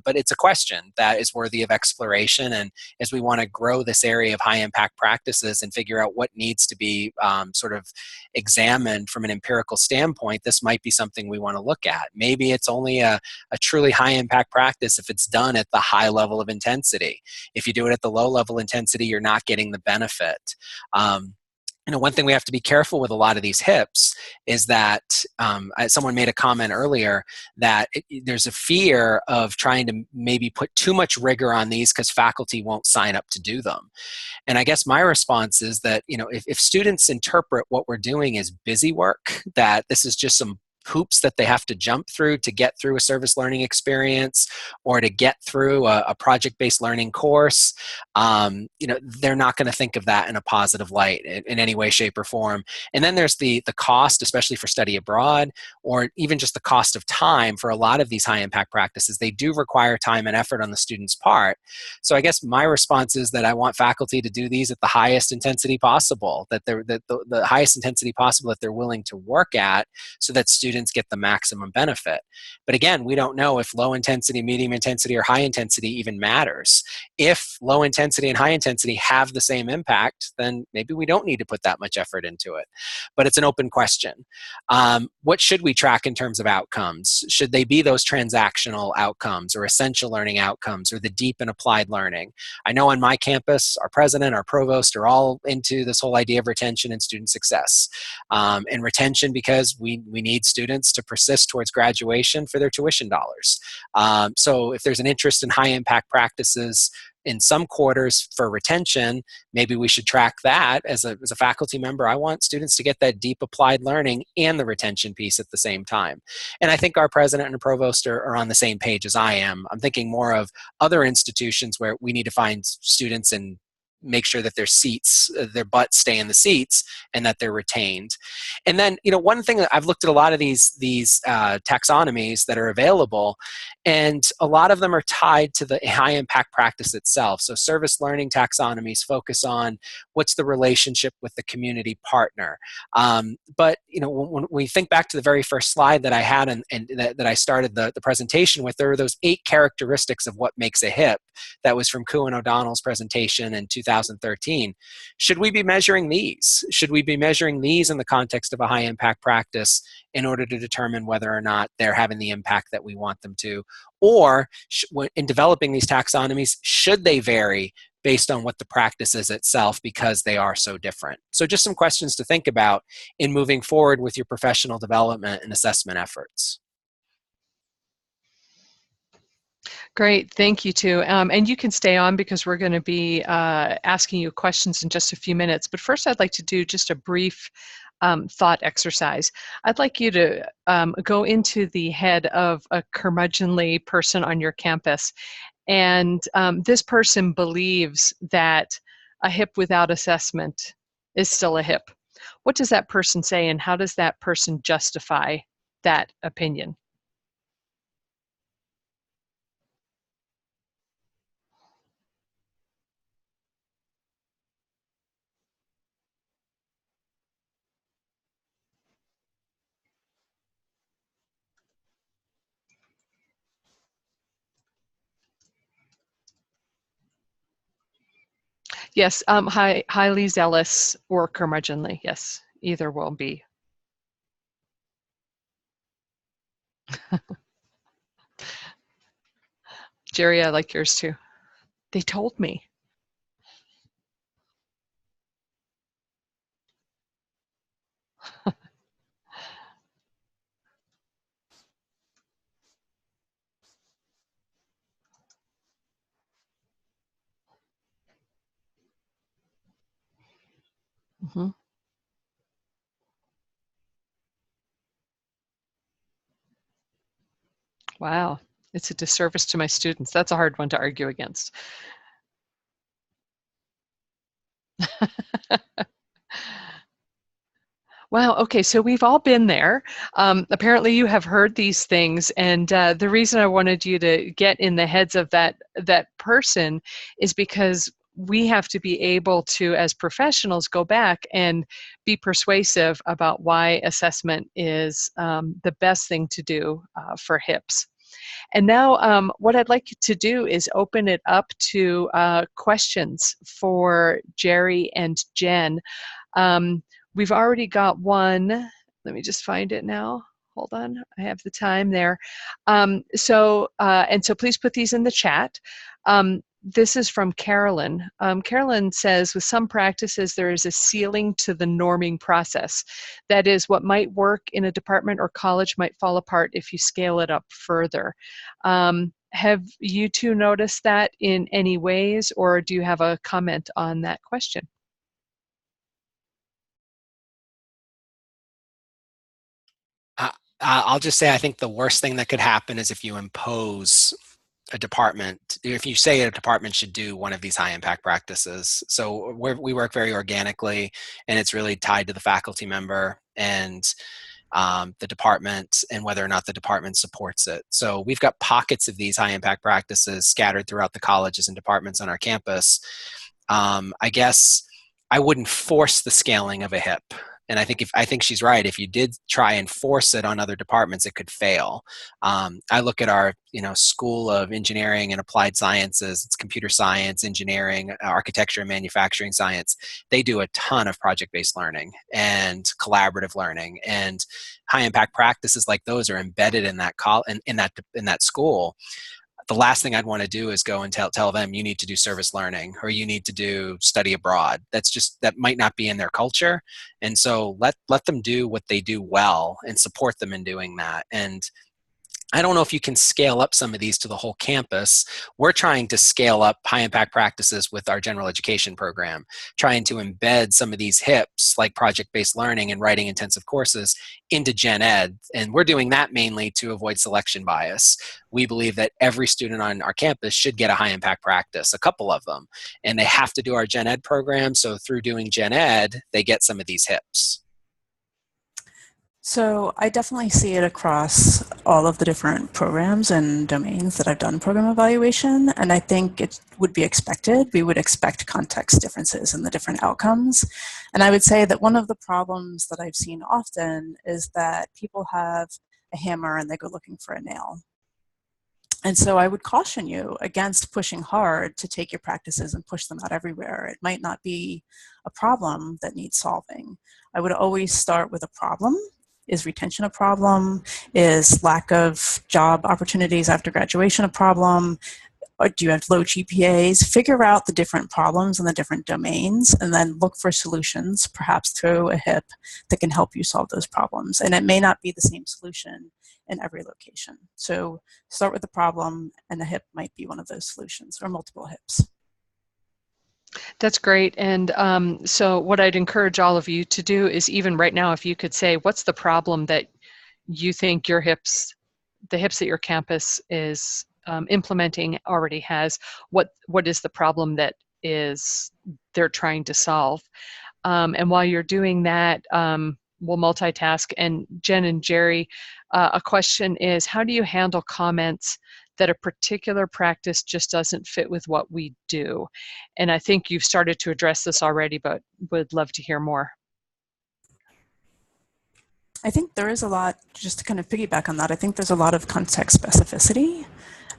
But it's a question that is worthy of exploration. And as we want to grow this area of high impact practices and figure out what needs to be sort of examined from an empirical standpoint, this might be something we want to look at. Maybe it's only a truly high impact practice if it's done at the high level of intensity. If you do it at the low level intensity, you're not getting the benefit. One thing we have to be careful with a lot of these HIPs is that someone made a comment earlier that there's a fear of trying to maybe put too much rigor on these because faculty won't sign up to do them. And I guess my response is that, if students interpret what we're doing as busy work, that this is just some hoops that they have to jump through to get through a service learning experience or to get through a project-based learning course, they're not going to think of that in a positive light in any way, shape, or form. And then there's the cost, especially for study abroad, or even just the cost of time for a lot of these high impact practices. They do require time and effort on the student's part. So I guess my response is that I want faculty to do these at the highest intensity possible, that the highest intensity possible that they're willing to work at, so that students get the maximum benefit. But again, we don't know if low intensity, medium intensity, or high intensity even matters. If low intensity and high intensity have the same impact, then maybe we don't need to put that much effort into it. But it's an open question. What should we track in terms of outcomes? Should they be those transactional outcomes or essential learning outcomes or the deep and applied learning? I know on my campus, our president, our provost are all into this whole idea of retention and student success. And retention because we need students to persist towards graduation for their tuition dollars. So if there's an interest in high impact practices in some quarters for retention, maybe we should track that as a faculty member. I want students to get that deep applied learning and the retention piece at the same time. And I think our president and provost are on the same page as I am. I'm thinking more of other institutions where we need to find students and make sure that their seats, their butts stay in the seats and that they're retained. And then, one thing that I've looked at a lot of these taxonomies that are available, and a lot of them are tied to the high impact practice itself. So service learning taxonomies focus on what's the relationship with the community partner. But when we think back to the very first slide that I had and that I started the presentation with, there were those 8 characteristics of what makes a HIP. That was from Koo and O'Donnell's presentation in 2013. Should we be measuring these? Should we be measuring these in the context of a high impact practice in order to determine whether or not they're having the impact that we want them to? Or in developing these taxonomies, should they vary based on what the practice is itself because they are so different? So just some questions to think about in moving forward with your professional development and assessment efforts. Great, thank you too. And you can stay on because we're going to be asking you questions in just a few minutes. But first I'd like to do just a brief thought exercise. I'd like you to go into the head of a curmudgeonly person on your campus. And this person believes that a HIP without assessment is still a HIP. What does that person say, and how does that person justify that opinion? Yes, highly zealous or curmudgeonly. Yes, either will be. Jerry, I like yours too. They told me. Mhm. Wow. It's a disservice to my students. That's a hard one to argue against. Wow. Okay. So we've all been there. Apparently, you have heard these things, and the reason I wanted you to get in the heads of that person is because we have to be able to, as professionals, go back and be persuasive about why assessment is the best thing to do for HIPs. And now, what I'd like to do is open it up to questions for Jerry and Jen. Um, we've already got one. Let me just find it now. Hold on, I have the time there. So please put these in the chat. This is from Carolyn. Carolyn says, with some practices, there is a ceiling to the norming process. That is, what might work in a department or college might fall apart if you scale it up further. Have you two noticed that in any ways, or do you have a comment on that question? I'll just say I think the worst thing that could happen is if you impose a department, if you say a department should do one of these high impact practices. So we work very organically, and it's really tied to the faculty member and the department and whether or not the department supports it. So we've got pockets of these high impact practices scattered throughout the colleges and departments on our campus. I guess I wouldn't force the scaling of a HIP. And I think she's right. If you did try and force it on other departments, it could fail. I look at our School of Engineering and Applied Sciences. It's computer science, engineering, architecture, and manufacturing science. They do a ton of project-based learning and collaborative learning, and high impact practices like those are embedded in that in that school. The last thing I'd want to do is go and tell them you need to do service learning or you need to do study abroad. That might not be in their culture. And so let them do what they do well and support them in doing that. And I don't know if you can scale up some of these to the whole campus. We're trying to scale up high impact practices with our general education program, trying to embed some of these HIPs like project-based learning and writing intensive courses into gen ed. And we're doing that mainly to avoid selection bias. We believe that every student on our campus should get a high impact practice, a couple of them, and they have to do our gen ed program. So through doing gen ed, they get some of these HIPs. So I definitely see it across all of the different programs and domains that I've done program evaluation, and I think it would be expected. We would expect context differences in the different outcomes. And I would say that one of the problems that I've seen often is that people have a hammer and they go looking for a nail. And so I would caution you against pushing hard to take your practices and push them out everywhere. It might not be a problem that needs solving. I would always start with a problem. Is retention a problem? Is lack of job opportunities after graduation a problem? Or do you have low GPAs? Figure out the different problems in the different domains and then look for solutions, perhaps through a HIP that can help you solve those problems. And it may not be the same solution in every location. So start with the problem, and a HIP might be one of those solutions, or multiple HIPs. That's great. And so what I'd encourage all of you to do is, even right now, if you could say, what's the problem that you think your HIPs, the HIPs that your campus is implementing already has, what is the problem that they're trying to solve? And while you're doing that, we'll multitask. And Jen and Jerry, a question is, how do you handle comments that a particular practice just doesn't fit with what we do? And I think you've started to address this already, but would love to hear more. I think there is a lot, just to kind of piggyback on that, I think there's a lot of context specificity.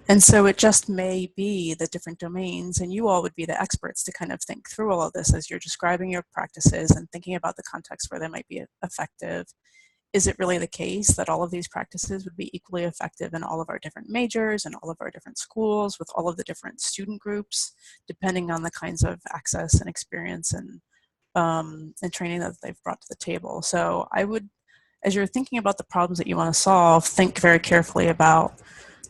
And so it just may be the different domains, and you all would be the experts to kind of think through all of this as you're describing your practices and thinking about the context where they might be effective. Is it really the case that all of these practices would be equally effective in all of our different majors and all of our different schools with all of the different student groups, depending on the kinds of access and experience and training that they've brought to the table? So I would, as you're thinking about the problems that you want to solve, think very carefully about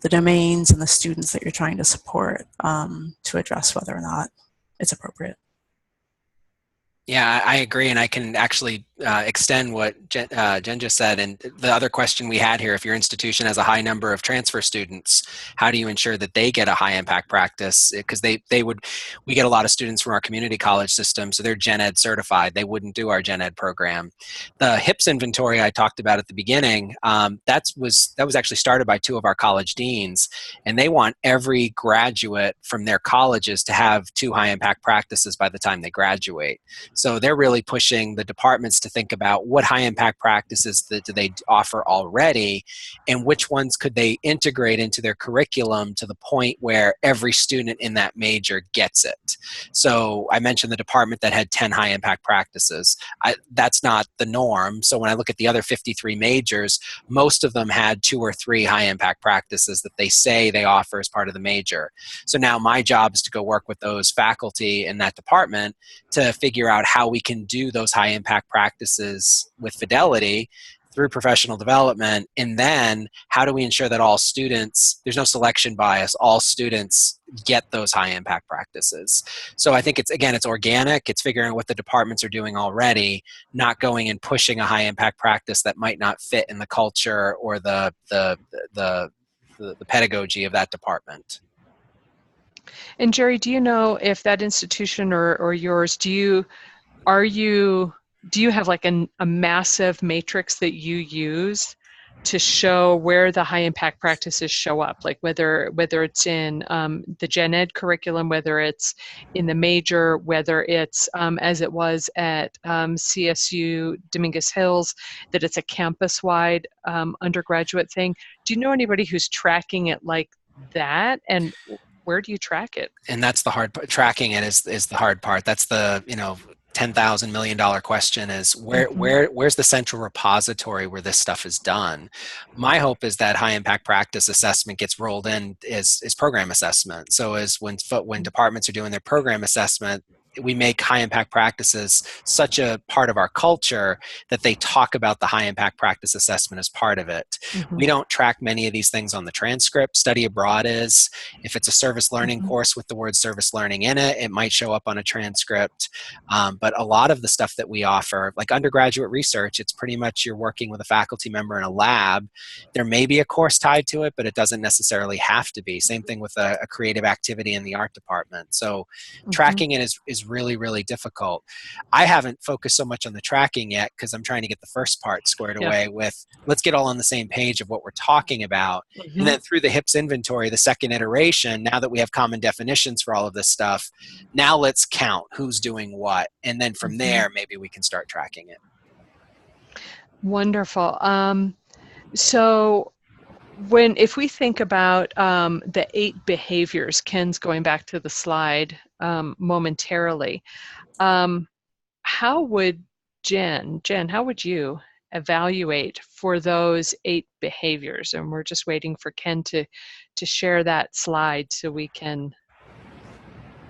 the domains and the students that you're trying to support to address whether or not it's appropriate. Yeah, I agree, and I can actually extend what Jen just said, and the other question we had here: if your institution has a high number of transfer students, how do you ensure that they get a high impact practice? Because we get a lot of students from our community college system, so they're Gen Ed certified. They wouldn't do our Gen Ed program. The HIPS inventory I talked about at the beginning, that was actually started by 2 of our college deans, and they want every graduate from their colleges to have 2 high impact practices by the time they graduate. So they're really pushing the departments to think about what high impact practices do they offer already, and which ones could they integrate into their curriculum to the point where every student in that major gets it. So I mentioned the department that had 10 high impact practices. That's not the norm. So when I look at the other 53 majors, most of them had 2 or 3 high impact practices that they say they offer as part of the major. So now my job is to go work with those faculty in that department to figure out how we can do those high impact practices with fidelity through professional development, and then how do we ensure that all students, there's no selection bias, all students get those high impact practices. So I think it's organic, it's figuring out what the departments are doing already, not going and pushing a high impact practice that might not fit in the culture or the pedagogy of that department. And Jerry, do you know if that institution or yours, do you have like a massive matrix that you use to show where the high impact practices show up, like whether it's in the Gen Ed curriculum, whether it's in the major, whether it's as it was at CSU Dominguez Hills, that it's a campus-wide undergraduate thing? Do you know anybody who's tracking it like that, and where do you track it? And that's the hard part. Tracking it is the hard part. That's the $10,000 million question: is where's the central repository where this stuff is done? My hope is that high impact practice assessment gets rolled in is program assessment. So as when departments are doing their program assessment, we make high impact practices such a part of our culture that they talk about the high impact practice assessment as part of it. We don't track many of these things on the transcript. Study abroad is. If it's a service learning course with the word service learning in it, it might show up on a transcript. But a lot of the stuff that we offer, like undergraduate research, it's pretty much you're working with a faculty member in a lab. There may be a course tied to it, but it doesn't necessarily have to be. Same thing with a creative activity in the art department. So tracking it is really, really difficult. I haven't focused so much on the tracking yet because I'm trying to get the first part squared away with, let's get all on the same page of what we're talking about. And then through the HIPS inventory, the second iteration, now that we have common definitions for all of this stuff, now let's count who's doing what. And then from there, maybe we can start tracking it. Wonderful. So if we think about the 8 behaviors, Ken's going back to the slide momentarily, how would Jen, how would you evaluate for those 8 behaviors? And we're just waiting for Ken to share that slide so we can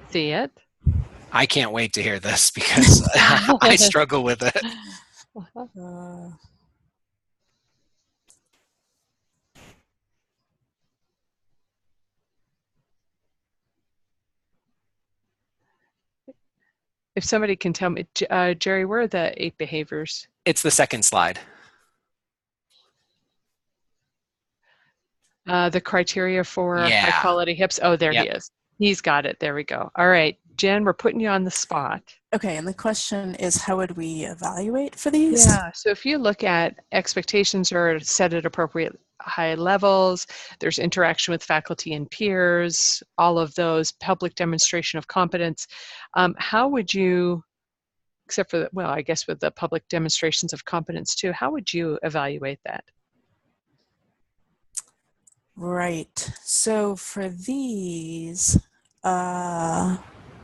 see it. I can't wait to hear this because I struggle with it. If somebody can tell me, Jerry, where are the 8 behaviors? It's the second slide. The criteria for high quality HIPS. Oh, there he is. He's got it. There we go. All right, Jen, we're putting you on the spot. Okay, and the question is, how would we evaluate for these? Yeah, so if you look at expectations are set at appropriate high levels, there's interaction with faculty and peers, all of those, public demonstration of competence, how would you, except for, well, I guess with the public demonstrations of competence too, how would you evaluate that? Right. So for these,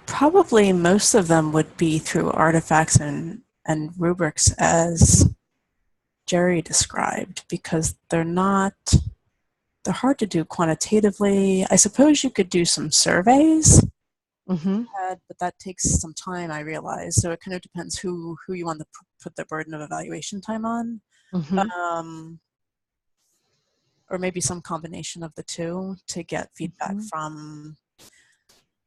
probably most of them would be through artifacts and rubrics as Jerry described, because they're hard to do quantitatively. I suppose you could do some surveys, but that takes some time, I realize. So it kind of depends who you want to put the burden of evaluation time on. Or maybe some combination of the two to get feedback from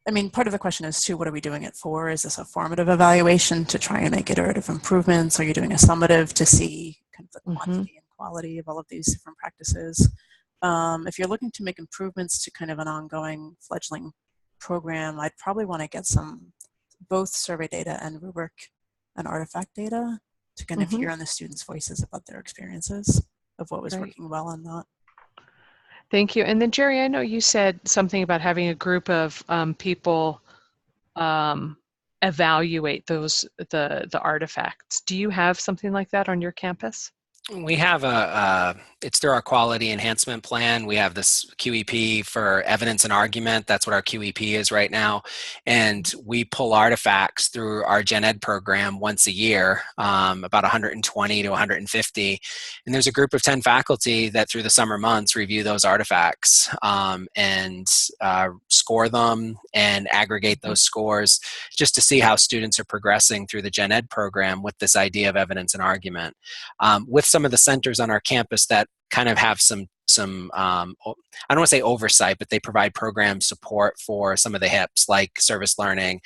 I mean, part of the question is too, what are we doing it for? Is this a formative evaluation to try and make iterative improvements? Are you doing a summative to see kind of the quantity and quality of all of these different practices? If you're looking to make improvements to kind of an ongoing fledgling program, I'd probably want to get some both survey data and rubric and artifact data to kind of hear on the students' voices about their experiences of what was working well and not. Thank you. And then Jerry, I know you said something about having a group of people evaluate the artifacts. Do you have something like that on your campus? We have it's through our quality enhancement plan. We have this QEP for evidence and argument. That's what our QEP is right now. And we pull artifacts through our gen ed program once a year, about 120 to 150. And there's a group of 10 faculty that through the summer months review those artifacts and score them and aggregate those scores just to see how students are progressing through the gen ed program with this idea of evidence and argument. With some of the centers on our campus that kind of have some I don't want to say oversight, but they provide program support for some of the HIPs like service learning.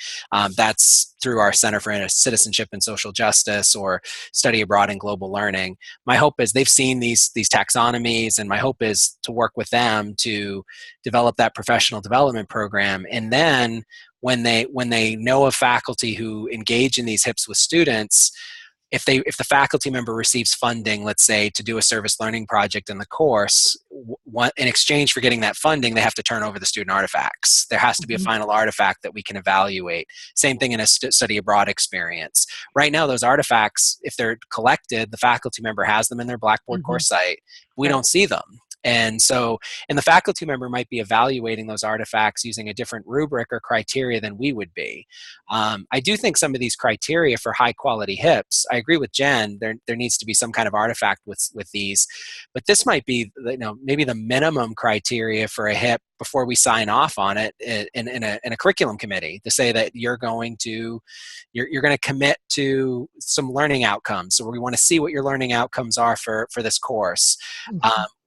That's through our Center for Citizenship and Social Justice or Study Abroad and Global Learning. My hope is they've seen these taxonomies, and my hope is to work with them to develop that professional development program. And then when they know of faculty who engage in these HIPs with students, if the faculty member receives funding, let's say, to do a service learning project in the course, in exchange for getting that funding, they have to turn over the student artifacts. There has to be a final artifact that we can evaluate. Same thing in a study abroad experience. Right now, those artifacts, if they're collected, the faculty member has them in their Blackboard course site. We don't see them. And the faculty member might be evaluating those artifacts using a different rubric or criteria than we would be. I do think some of these criteria for high quality HIPs, I agree with Jen, there needs to be some kind of artifact with these, but this might be, maybe the minimum criteria for a HIP before we sign off on it in a curriculum committee, to say that you're going to commit to some learning outcomes. So we want to see what your learning outcomes are for this course.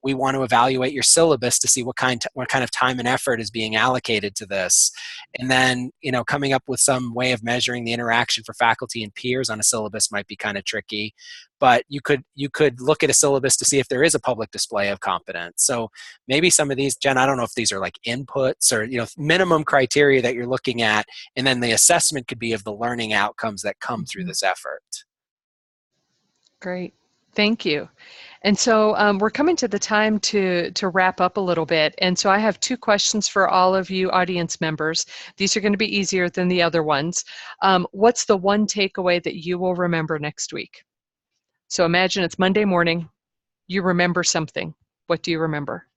We want to evaluate your syllabus to see what kind of time and effort is being allocated to this. And then, coming up with some way of measuring the interaction for faculty and peers on a syllabus might be kind of tricky. But you could look at a syllabus to see if there is a public display of competence. So maybe some of these, Jen, I don't know if these are like inputs or minimum criteria that you're looking at, and then the assessment could be of the learning outcomes that come through this effort. Great. Thank you. And so we're coming to the time to wrap up a little bit. And so I have two questions for all of you audience members. These are going to be easier than the other ones. What's the one takeaway that you will remember next week? So imagine it's Monday morning. You remember something. What do you remember?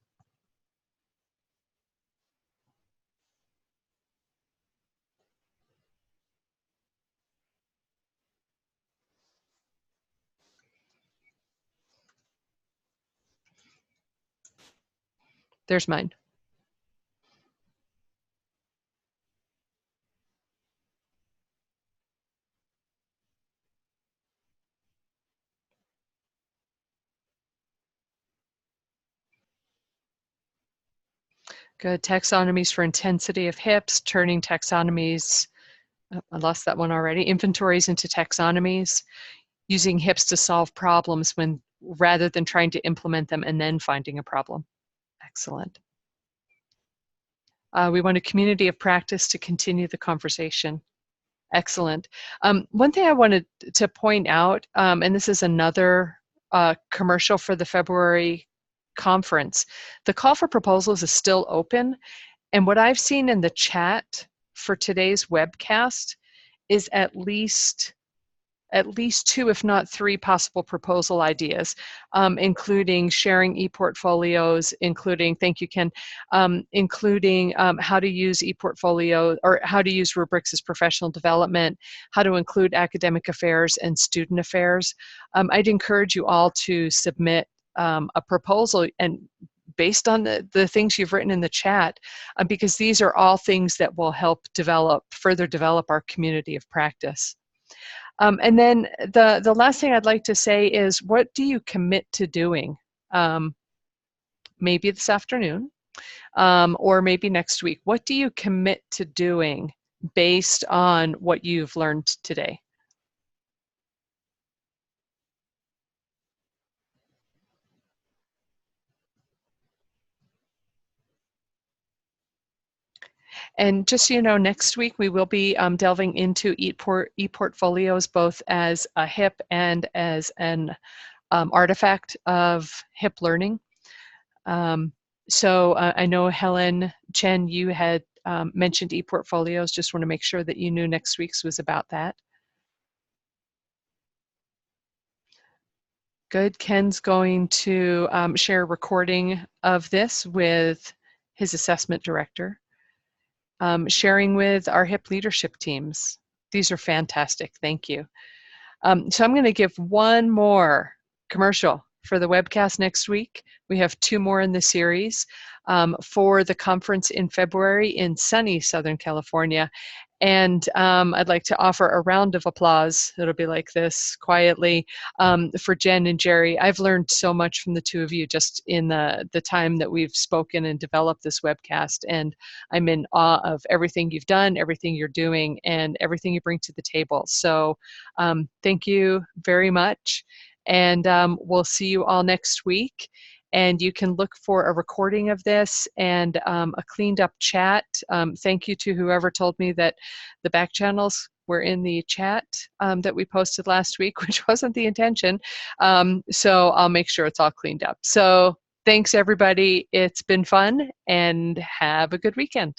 There's mine. Good. Taxonomies for intensity of HIPs, turning taxonomies, I lost that one already, inventories into taxonomies, using HIPs to solve problems rather than trying to implement them and then finding a problem. Excellent. We want a community of practice to continue the conversation. Excellent. One thing I wanted to point out, and this is another commercial for the February conference, the call for proposals is still open. And what I've seen in the chat for today's webcast is at least two, if not three, possible proposal ideas, including sharing e-portfolios, including, thank you, Ken, including how to use e-portfolio or how to use rubrics as professional development, how to include academic affairs and student affairs. I'd encourage you all to submit a proposal and based on the things you've written in the chat, because these are all things that will help further develop our community of practice. And then the last thing I'd like to say is, what do you commit to doing? Maybe this afternoon, or maybe next week. What do you commit to doing based on what you've learned today? And just so you know, next week we will be delving into ePortfolios both as a HIP and as an artifact of HIP learning. So I know Helen Chen, you had mentioned ePortfolios. Just want to make sure that you knew next week's was about that. Good. Ken's going to share a recording of this with his assessment director, sharing with our HIP leadership teams. These are fantastic. Thank you. So I'm going to give one more commercial for the webcast next week. We have 2 more in the series for the conference in February in sunny Southern California. And I'd like to offer a round of applause. It'll be like this quietly for Jen and Jerry. I've learned so much from the 2 of you just in the time that we've spoken and developed this webcast. And I'm in awe of everything you've done, everything you're doing, and everything you bring to the table. So thank you very much. And we'll see you all next week. And you can look for a recording of this and a cleaned up chat. Thank you to whoever told me that the back channels were in the chat that we posted last week, which wasn't the intention. So I'll make sure it's all cleaned up. So thanks, everybody. It's been fun, and have a good weekend.